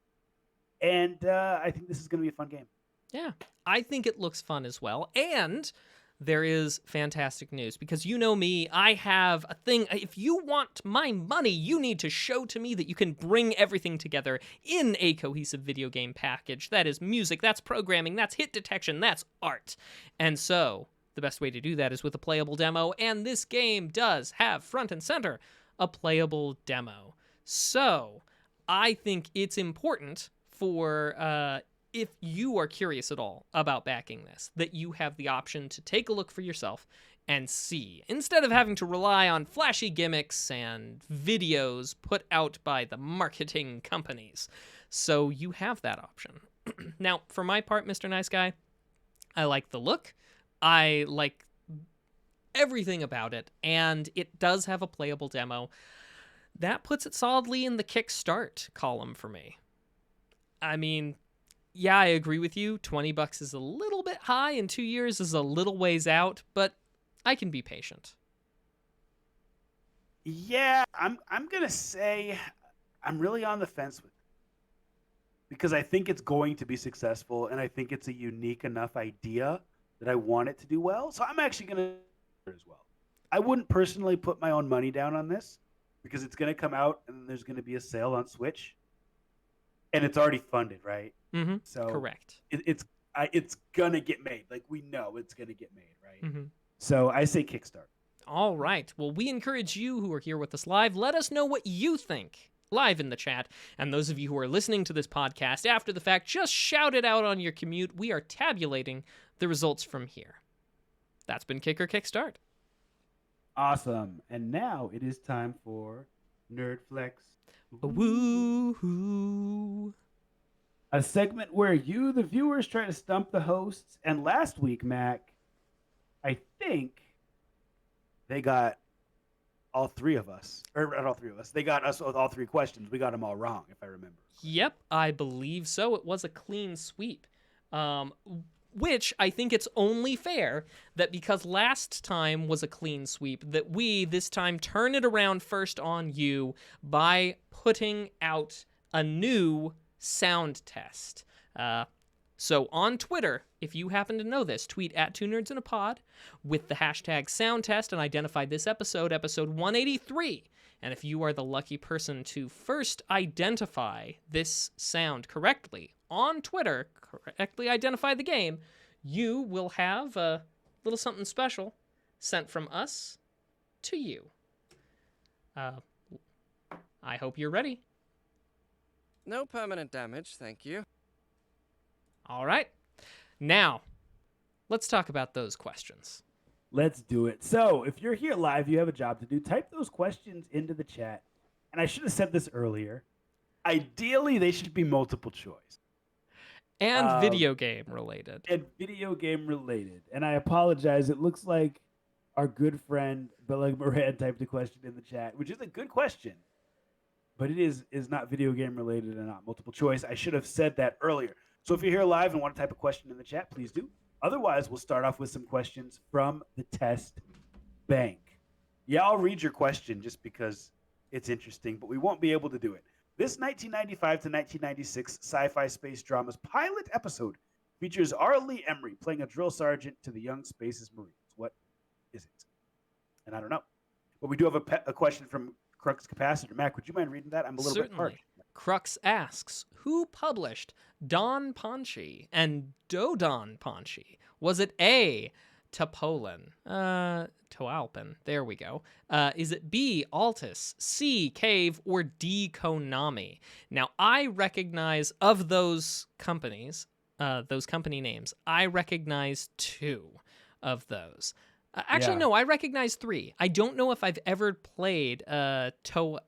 and I think this is going to be a fun game. Yeah, I think it looks fun as well. And there is fantastic news because you know me, I have a thing. If you want my money, you need to show to me that you can bring everything together in a cohesive video game package. That is music, that's programming, that's hit detection, that's art. And so, the best way to do that is with a playable demo, and this game does have front and center a playable demo. So, I think it's important for if you are curious at all about backing this, that you have the option to take a look for yourself and see, instead of having to rely on flashy gimmicks and videos put out by the marketing companies. So you have that option. Now, for my part, Mr. Nice Guy, I like the look. I like everything about it, and it does have a playable demo. That puts it solidly in the kickstart column for me. I mean, yeah, I agree with you. $20 is a little bit high, and 2 years is a little ways out, but I can be patient. Yeah, I'm gonna say I'm really on the fence with it because I think it's going to be successful, and I think it's a unique enough idea that I want it to do well. So I'm actually gonna as well. I wouldn't personally put my own money down on this because it's gonna come out and there's gonna be a sale on Switch, and it's already funded, right? Mm-hmm. So Correct. it's gonna get made. Like we know it's gonna get made, right? Mm-hmm. So I say Kickstart. All right. Well, we encourage you who are here with us live, let us know what you think live in the chat. And those of you who are listening to this podcast after the fact, just shout it out on your commute. We are tabulating the results from here. That's been Kick or Kickstart. Awesome. And now it is time for Nerdflex. Woo-hoo. A segment where you, the viewers, try to stump the hosts. And last week, Mac, I think they got all three of us, or not all three of us. They got us with all three questions. We got them all wrong, if I remember. Yep, I believe so. It was a clean sweep. Which I think it's only fair that because last time was a clean sweep, that we this time turn it around first on you by putting out a new sound test. So on Twitter, if you happen to know this, tweet at 2NerdsInAPod with the hashtag soundtest and identify this episode, episode 183. And if you are the lucky person to first identify this sound correctly on Twitter, correctly identify the game, you will have a little something special sent from us to you. I hope you're ready. No permanent damage, thank you. All right. Now, let's talk about those questions. Let's do it. So, if you're here live, you have a job to do. Type those questions into the chat. And I should have said this earlier. Ideally, they should be multiple choice. And video game related. And video game related. And I apologize. It looks like our good friend Bella Moran typed a question in the chat, which is a good question. But it is not video game related and not multiple choice. I should have said that earlier. So if you're here live and want to type a question in the chat, please do. Otherwise, we'll start off with some questions from the test bank. Yeah, I'll read your question just because it's interesting, but we won't be able to do it. This 1995 to 1996 sci-fi space drama's pilot episode features R. Lee Emery playing a drill sergeant to the young Spaces Marines. What is it? And I don't know. But we do have a question from Crux Capacitor. Mac, would you mind reading that? I'm a little bit parched. Crux asks, who published Don Ponchi and Dodon Ponchi? Was it A, Topolin? Toalpin. There we go. Is it B, Altus, C, Cave, or D, Konami? Now, I recognize of those companies, those company names, I recognize 2 of those. Actually, Yeah. no, I recognize 3. I don't know if I've ever played Toaplan.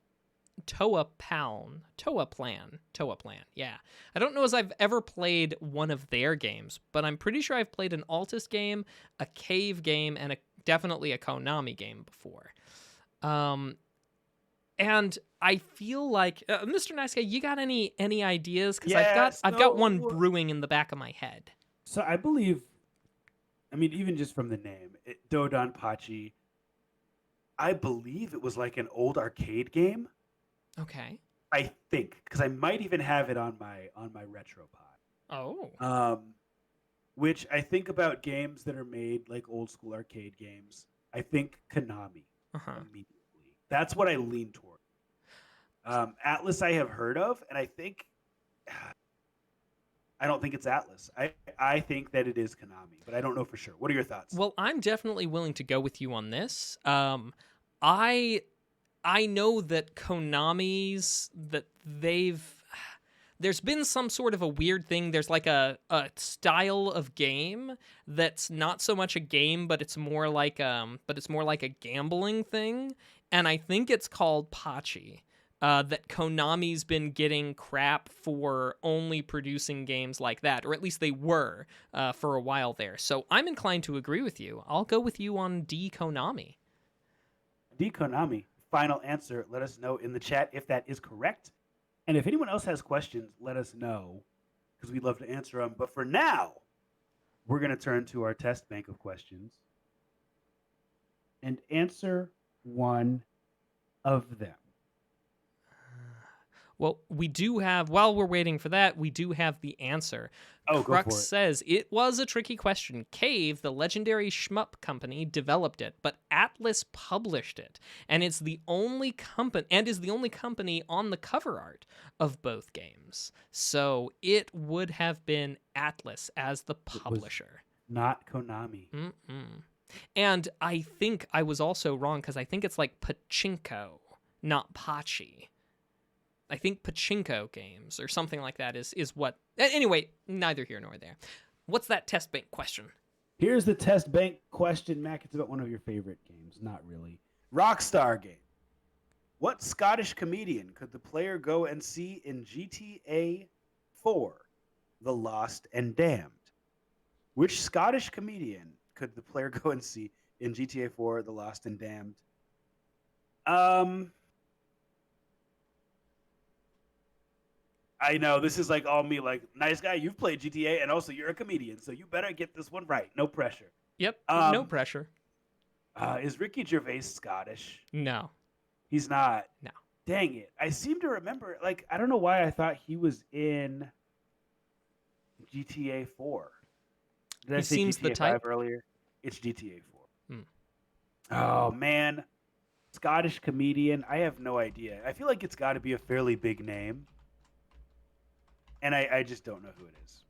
Yeah. I don't know if I've ever played one of their games, but I'm pretty sure I've played an Altus game, a Cave game, and definitely a Konami game before. And I feel like Mr. Nice Guy, you got any ideas? Because I've got one brewing in the back of my head. So I believe, I mean, even just from the name, Dodon Pachi, I believe it was like an old arcade game. Okay. I think, because I might even have it on my RetroPod. Oh. Which I think about games that are made like old school arcade games. I think Konami immediately. That's what I lean toward. Atlas I have heard of, and I think I don't think it's Atlas. I think that it is Konami, but I don't know for sure. What are your thoughts? Well, I'm definitely willing to go with you on this. I know that Konami's that there's been some sort of a weird thing. There's like a style of game that's not so much a game, but it's more like a gambling thing, and I think it's called Pachi. That Konami's been getting crap for only producing games like that, or at least they were for a while there. So I'm inclined to agree with you. I'll go with you on D Konami. D Konami. Final answer. Let us know in the chat if that is correct. And if anyone else has questions, let us know because we'd love to answer them. But for now, we're going to turn to our test bank of questions and answer one of them. Well, we do have, while we're waiting for that, we do have the answer. Oh, Crux go for it. says, it was a tricky question. Cave, the legendary shmup company, developed it, but Atlas published it, and is the only company on the cover art of both games. So it would have been Atlas as the publisher. Not Konami. And I think I was also wrong, because I think it's like Pachinko, not Pachi. I think Pachinko games or something like that is what... Anyway, neither here nor there. What's that test bank question? Here's the test bank question, Mac. It's about one of your favorite games. Not really. Rockstar game. What Scottish comedian could the player go and see in GTA 4, The Lost and Damned? Which Scottish comedian could the player go and see in GTA 4, The Lost and Damned? I know this is like all me, like, nice guy, you've played GTA and also you're a comedian, so you better get this one right. No pressure. Yep, no pressure. Is Ricky Gervais Scottish? No. He's not. No. Dang it. I seem to remember, like, I don't know why I thought he was in GTA 4. Did I say seems GTA the 5 type. earlier? It's GTA 4. Oh, man. Scottish comedian. I have no idea. I feel like it's got to be a fairly big name. And I just don't know who it is.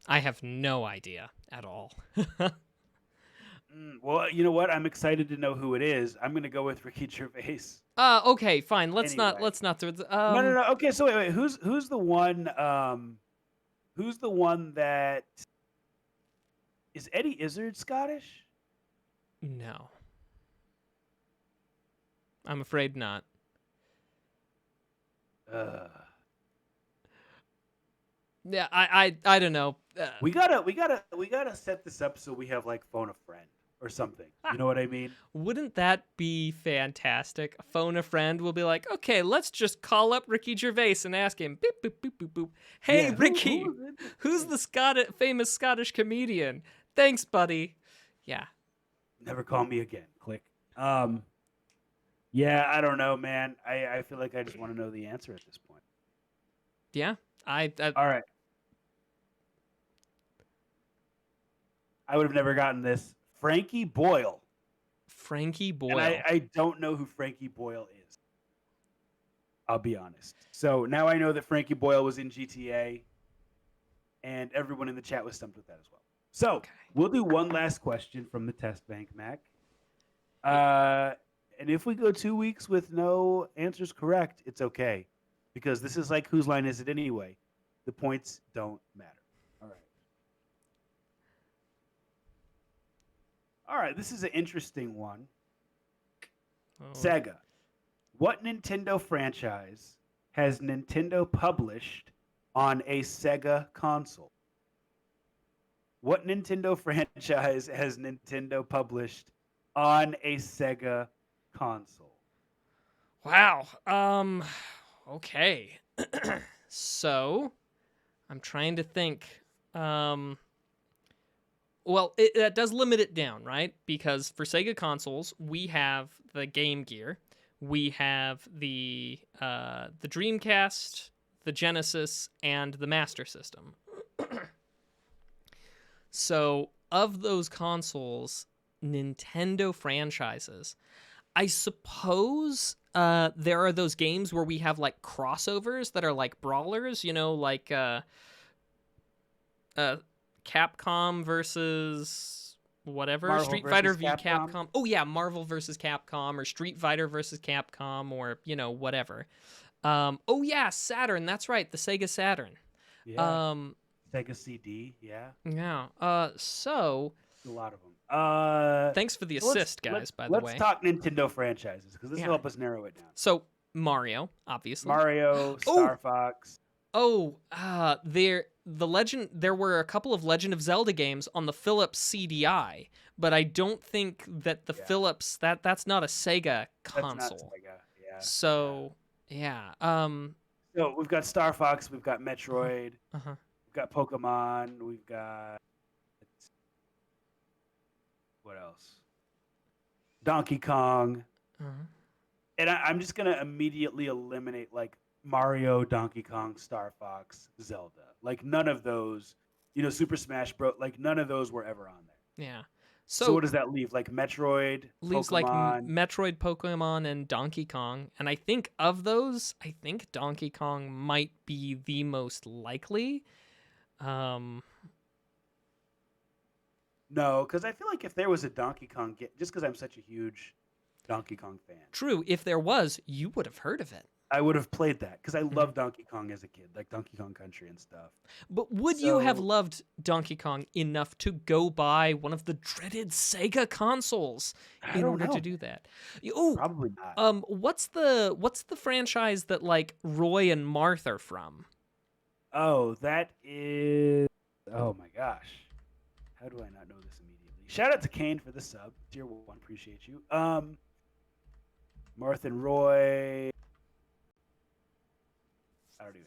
I have no idea at all. Well, you know what? I'm excited to know who it is. I'm going to go with Ricky Gervais. Okay, fine. Let's Anyway. not throw the, No. Okay, so wait. Who's the one? Who's the one that is Eddie Izzard Scottish? No. I'm afraid not. Yeah, I don't know. We gotta set this up so we have like phone a friend or something. You know what I mean? Wouldn't that be fantastic? Phone a friend will be like, okay, let's just call up Ricky Gervais and ask him, beep, boop, boop, boop, boop. Hey, Yeah, Ricky, who's the famous Scottish comedian? Thanks, buddy. Yeah. Never call me again. Click. Yeah, I don't know, man. I feel like I just want to know the answer at this point. Yeah. All right. I would have never gotten this. Frankie Boyle. Frankie Boyle. And I don't know who Frankie Boyle is. I'll be honest. So now I know that Frankie Boyle was in GTA, and everyone in the chat was stumped with that as well. So Okay. we'll do one last question from the test bank, Mac. And if we go 2 weeks with no answers correct, it's okay, because this is like whose line is it anyway? The points don't matter. All right. All right. This is an interesting one. Oh, Sega. What Nintendo franchise has Nintendo published on a Sega console? What Nintendo franchise has Nintendo published on a Sega console? wow. Okay. So, I'm trying to think. Well, that does limit it down, right? Because for Sega consoles, we have the Game Gear, we have the Dreamcast, the Genesis, and the Master System. So, of those consoles, Nintendo franchises, I suppose there are those games where we have like crossovers that are like brawlers, like Capcom versus whatever, Marvel Street versus Fighter v Capcom? Capcom. Oh yeah, Marvel versus Capcom, or Street Fighter versus Capcom, or whatever. Oh yeah, Saturn. That's right, the Sega Saturn. Yeah. Sega CD. Yeah. Yeah. So A lot of them. thanks for the So assist, guys. By the way, let's talk Nintendo franchises, because this Yeah. will help us narrow it down. So Mario, obviously. Mario, Star Fox. Oh, there were a couple of Legend of Zelda games on the Philips CDI, but I don't think that the Philips that's not a Sega console. That's not Sega. Yeah. So, yeah. So we've got Star Fox, we've got Metroid, Uh-huh. we've got Pokemon, we've got what else? Donkey Kong. Uh-huh. And I'm just gonna immediately eliminate like Mario, Donkey Kong, Star Fox, Zelda. Like none of those, Super Smash Bros. Like none of those were ever on there. Yeah. So what does that leave? Like Metroid, Leaves Pokemon. like Metroid, Pokemon, and Donkey Kong. And I think of those, I think Donkey Kong might be the most likely. No, because I feel like if there was a Donkey Kong game, just because I'm such a huge Donkey Kong fan, True. If there was, you would have heard of it. I would have played that because I loved Donkey Kong as a kid, like Donkey Kong Country and stuff. But would you have loved Donkey Kong enough to go buy one of the dreaded Sega consoles in order to do that? Oh, probably not. What's the franchise that like Roy and Marth are from? Oh, that is. Oh my gosh, how do I not know this immediately? Shout out to Kane for the sub, Tier 1. Appreciate you. Marth and Roy. I don't even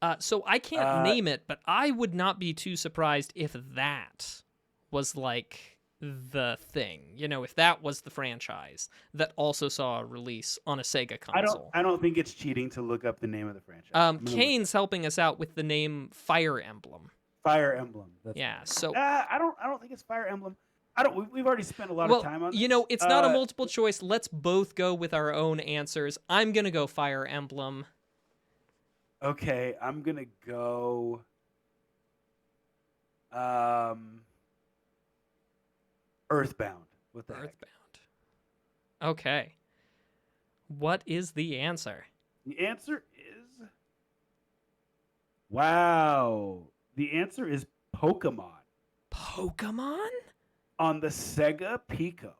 know. So I can't name it, but I would not be too surprised if that was like the thing. If that was the franchise that also saw a release on a Sega console. I don't think it's cheating to look up the name of the franchise. Kane's helping us out with the name Fire Emblem. Fire Emblem. That's Yeah. right. So I don't think it's Fire Emblem. We've already spent a lot of time on this. It's not a multiple choice. Let's both go with our own answers. I'm gonna go Fire Emblem. Okay, I'm gonna go. Earthbound. What the heck? Earthbound. Okay. What is the answer? The answer is. Wow. The answer is Pokemon. Pokemon? On the Sega Pico.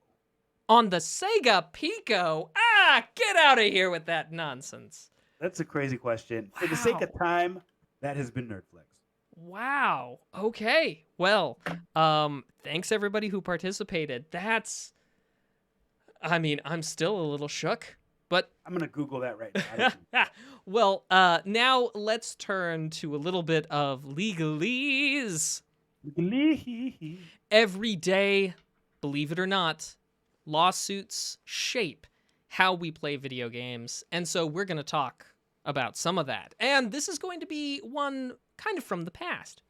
On the Sega Pico? Ah, get out of here with that nonsense. That's a crazy question. Wow. For the sake of time, that has been Nerdflex. Wow. Okay. Well, thanks everybody who participated. I'm still a little shook, but I'm going to Google that right now. well, now let's turn to a little bit of legalese. Every day, believe it or not, lawsuits shape how we play video games, and so we're going to talk about some of that. And this is going to be one kind of from the past.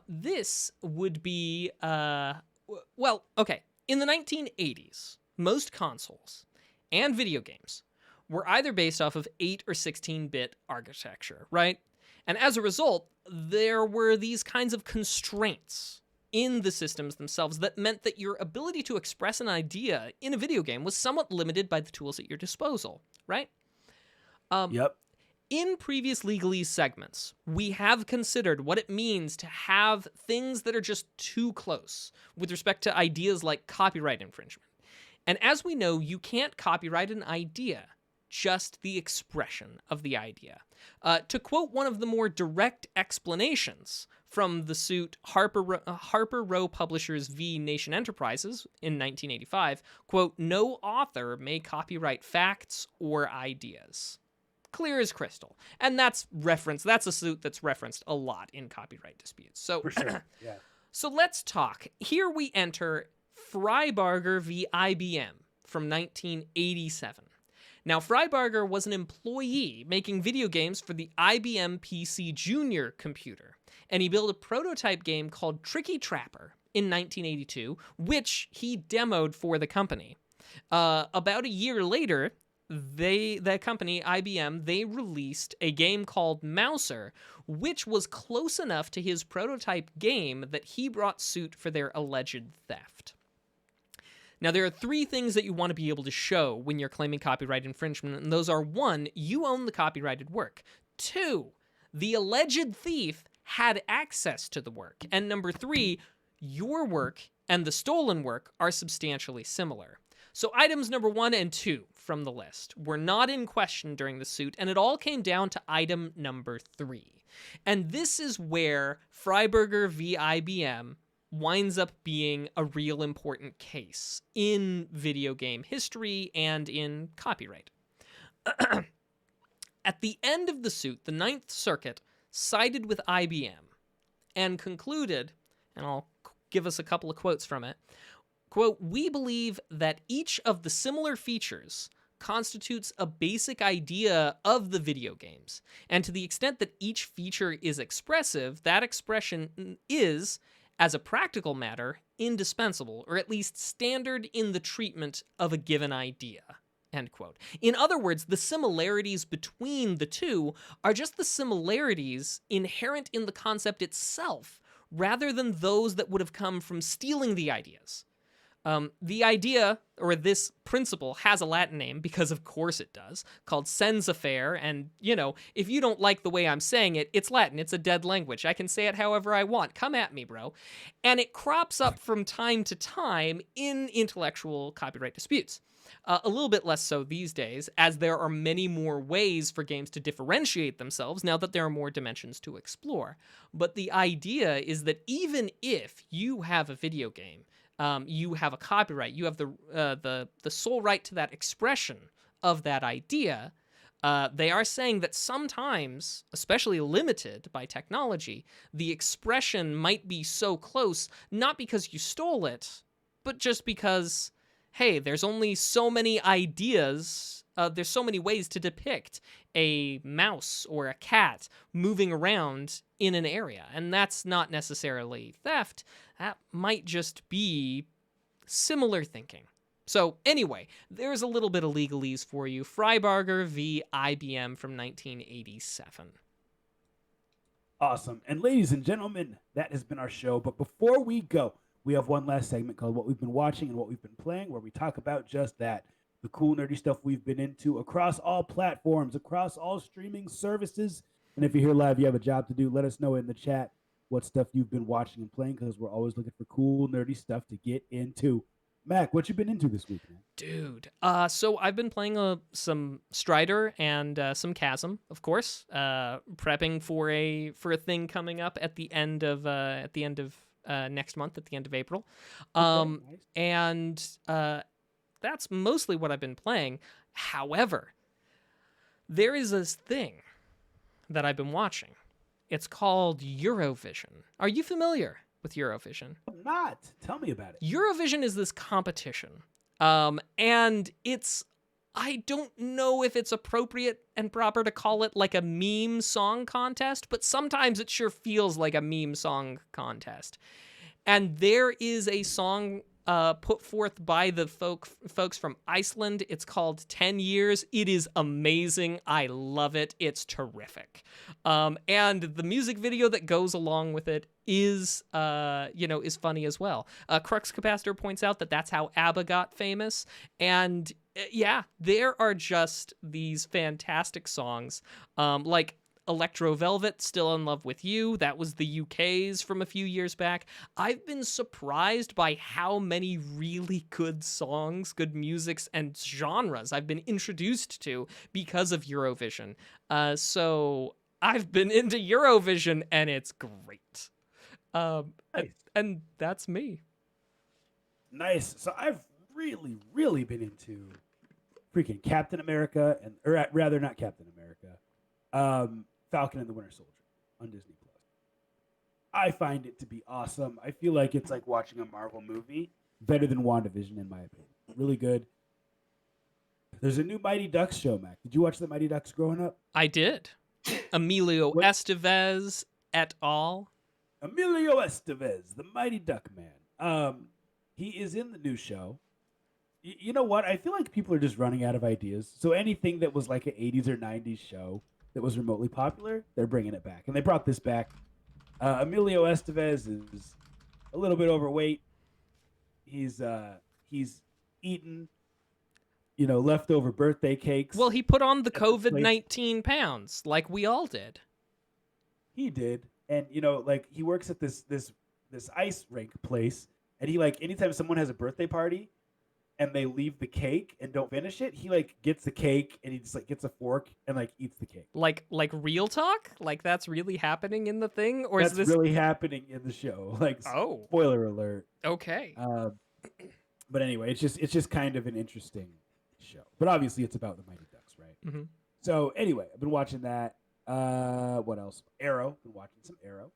This would be, okay. In the 1980s, most consoles and video games were either based off of 8 or 16-bit architecture, right? And as a result, there were these kinds of constraints in the systems themselves that meant that your ability to express an idea in a video game was somewhat limited by the tools at your disposal, right? Yep. In previous Legalese segments, we have considered what it means to have things that are just too close with respect to ideas like copyright infringement. And as we know, you can't copyright an idea, just the expression of the idea. To quote one of the more direct explanations from the suit Harper Row Publishers v. Nation Enterprises in 1985, quote, "No author may copyright facts or ideas." Clear as crystal. And that's a suit that's referenced a lot in copyright disputes. So, For sure. Yeah. So let's talk. Here we enter Freiberger v. IBM from 1987. Now, Freiberger was an employee making video games for the IBM PC Junior computer, and he built a prototype game called Tricky Trapper in 1982, which he demoed for the company. About a year later, the company, IBM, they released a game called Mouser, which was close enough to his prototype game that he brought suit for their alleged theft. Now, there are 3 things that you want to be able to show when you're claiming copyright infringement, and those are 1, you own the copyrighted work. 2, the alleged thief had access to the work. And number 3, your work and the stolen work are substantially similar. So items number 1 and 2 from the list were not in question during the suit, and it all came down to item number 3. And this is where Freiberger v. IBM winds up being a real important case in video game history and in copyright. At the end of the suit, the Ninth Circuit sided with IBM and concluded, and I'll give us a couple of quotes from it, quote, "We believe that each of the similar features constitutes a basic idea of the video games, and to the extent that each feature is expressive, that expression is, as a practical matter, indispensable, or at least standard in the treatment of a given idea." End quote. In other words, the similarities between the two are just the similarities inherent in the concept itself, rather than those that would have come from stealing the ideas. The idea, or this principle, has a Latin name, because of course it does, called senza faire, and, if you don't like the way I'm saying it, it's Latin, it's a dead language, I can say it however I want, come at me, bro. And it crops up from time to time in intellectual copyright disputes. A little bit less so these days, as there are many more ways for games to differentiate themselves now that there are more dimensions to explore. But the idea is that even if you have a video game, you have a copyright, you have the sole right to that expression of that idea, they are saying that sometimes, especially limited by technology, the expression might be so close, not because you stole it, but just because, hey, there's only so many ideas, there's so many ways to depict a mouse or a cat moving around in an area, and that's not necessarily theft. That might just be similar thinking. So anyway, there's a little bit of legalese for you. Freiberger v. IBM from 1987. Awesome. And ladies and gentlemen, that has been our show. But before we go, we have one last segment called What We've Been Watching and What We've Been Playing, where we talk about just that. The cool, nerdy stuff we've been into across all platforms, across all streaming services. And if you're here live, you have a job to do. Let us know in the chat what stuff you've been watching and playing, because we're always looking for cool, nerdy stuff to get into. Mac, what you been into this week, man? Dude, so I've been playing some Strider and some Chasm, of course, prepping for a thing coming up at the end of next month, at the end of April, Okay, nice. and that's mostly what I've been playing. However, there is this thing that I've been watching. It's called Eurovision. Are you familiar with Eurovision? I'm not. Tell me about it. Eurovision is this competition, and I don't know if it's appropriate and proper to call it like a meme song contest, but sometimes it sure feels like a meme song contest. And there is a song put forth by the folks from Iceland. It's called 10 Years. It is amazing. I love it. It's terrific. And the music video that goes along with it is funny as well. Crux Capacitor points out that that's how ABBA got famous. And yeah, there are just these fantastic songs, like Electro Velvet, Still in Love with You. That was the UK's from a few years back. I've been surprised by how many really good songs, good musics, and genres I've been introduced to because of Eurovision. So I've been into Eurovision, and it's great. Nice. And that's me. Nice. So I've really, really been into freaking Captain America, or rather not Captain America, Falcon and the Winter Soldier on Disney Plus. I find it to be awesome. I feel like it's like watching a Marvel movie, better than WandaVision in my opinion. Really good. There's a new Mighty Ducks show, Mac. Did you watch the Mighty Ducks growing up? I did. Emilio What? Estevez et al. Emilio Estevez, the Mighty Duck Man. He is in the new show. You know what? I feel like people are just running out of ideas. So anything that was like an 80s or 90s show that was remotely popular, they're bringing it back. And they brought this back. Emilio Estevez is a little bit overweight. He's eaten, leftover birthday cakes. Well, he put on the At the place. COVID-19 pounds, like we all did. He did. And, he works at this ice rink place. And he, anytime someone has a birthday party, and they leave the cake and don't finish it, he gets the cake and he just gets a fork and eats the cake. Like real talk? Like that's really happening in the thing, or That's is this really happening in the show? Oh, Spoiler alert. okay. But anyway, it's just kind of an interesting show. But obviously, it's about the Mighty Ducks, right? Mm-hmm. So anyway, I've been watching that. What else? Arrow. Been watching some Arrow.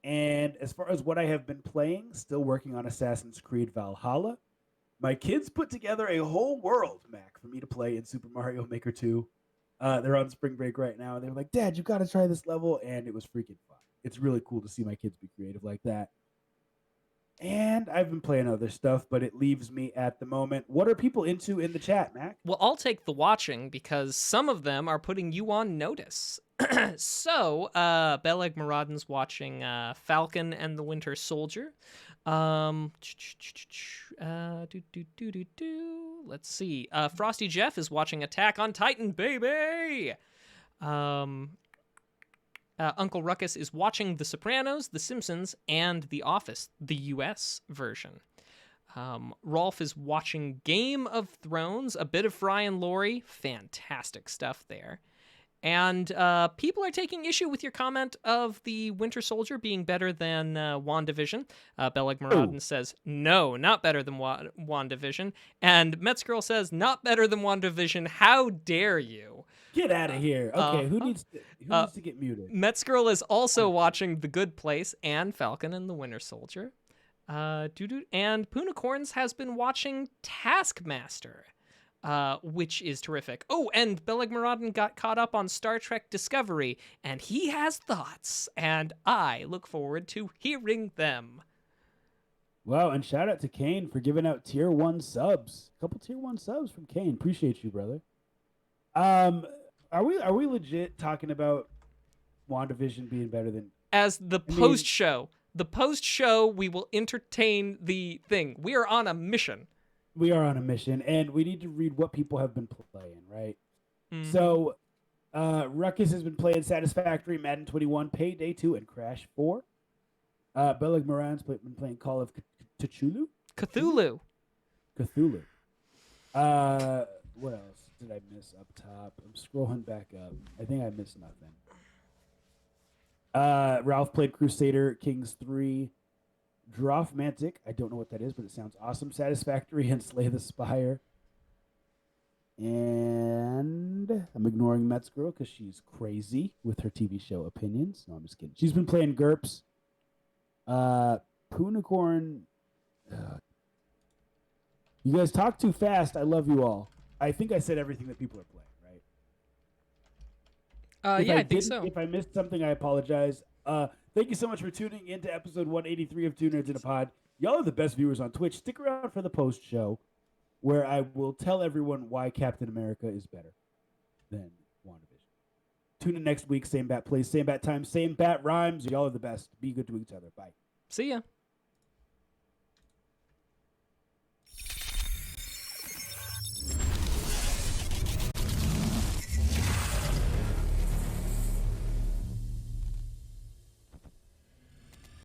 And as far as what I have been playing, still working on Assassin's Creed Valhalla. My kids put together a whole world, Mac, for me to play in Super Mario Maker 2. They're on spring break right now, and they were like, Dad, you got to try this level, and it was freaking fun. It's really cool to see my kids be creative like that. And I've been playing other stuff, but it leaves me at the moment. What are people into in the chat, Mac? Well, I'll take the watching because some of them are putting you on notice. So, Beleg Muradin's watching Falcon and the Winter Soldier. Let's see. Frosty Jeff is watching Attack on Titan, baby! Uncle Ruckus is watching The Sopranos, The Simpsons, and The Office, the US version. Rolf is watching Game of Thrones, a bit of Fry and Laurie. Fantastic stuff there. And people are taking issue with your comment of the Winter Soldier being better than WandaVision. Beleg Muradin says, no, not better than WandaVision. And Metzgirl says, not better than WandaVision. How dare you? Get out of here. Okay, who needs to get muted? Metzgirl is also watching The Good Place and Falcon and the Winter Soldier. And Punicorns has been watching Taskmaster. Which is terrific. Oh, and Beleg Muradin got caught up on Star Trek Discovery, and he has thoughts, and I look forward to hearing them. Wow, and shout out to Kane for giving out tier 1 subs. A couple tier 1 subs from Kane. Appreciate you, brother. Are we legit talking about WandaVision being better than... As the post-show. The post-show, we will entertain the thing. We are on a mission. We are on a mission, and we need to read what people have been playing, right? Mm-hmm. So, Ruckus has been playing Satisfactory, Madden 21, Payday 2, and Crash 4. Beleg Moran's been playing Call of Cthulhu. Cthulhu. What else did I miss up top? I'm scrolling back up. I think I missed nothing. Ralph played Crusader Kings 3. Drawfmantic, I don't know what that is, but it sounds awesome. Satisfactory and Slay the Spire. And I'm ignoring Metzgirl because she's crazy with her TV show opinions. No, I'm just kidding. She's been playing GURPS. Punicorn. You guys talk too fast. I love you all. I think I said everything that people are playing, right? I think so. If I missed something, I apologize. The Thank you so much for tuning into episode 183 of Two Nerds in a Pod. Y'all are the best viewers on Twitch. Stick around for the post show where I will tell everyone why Captain America is better than WandaVision. Tune in next week. Same bat place, same bat time, same bat rhymes. Y'all are the best. Be good to each other. Bye. See ya.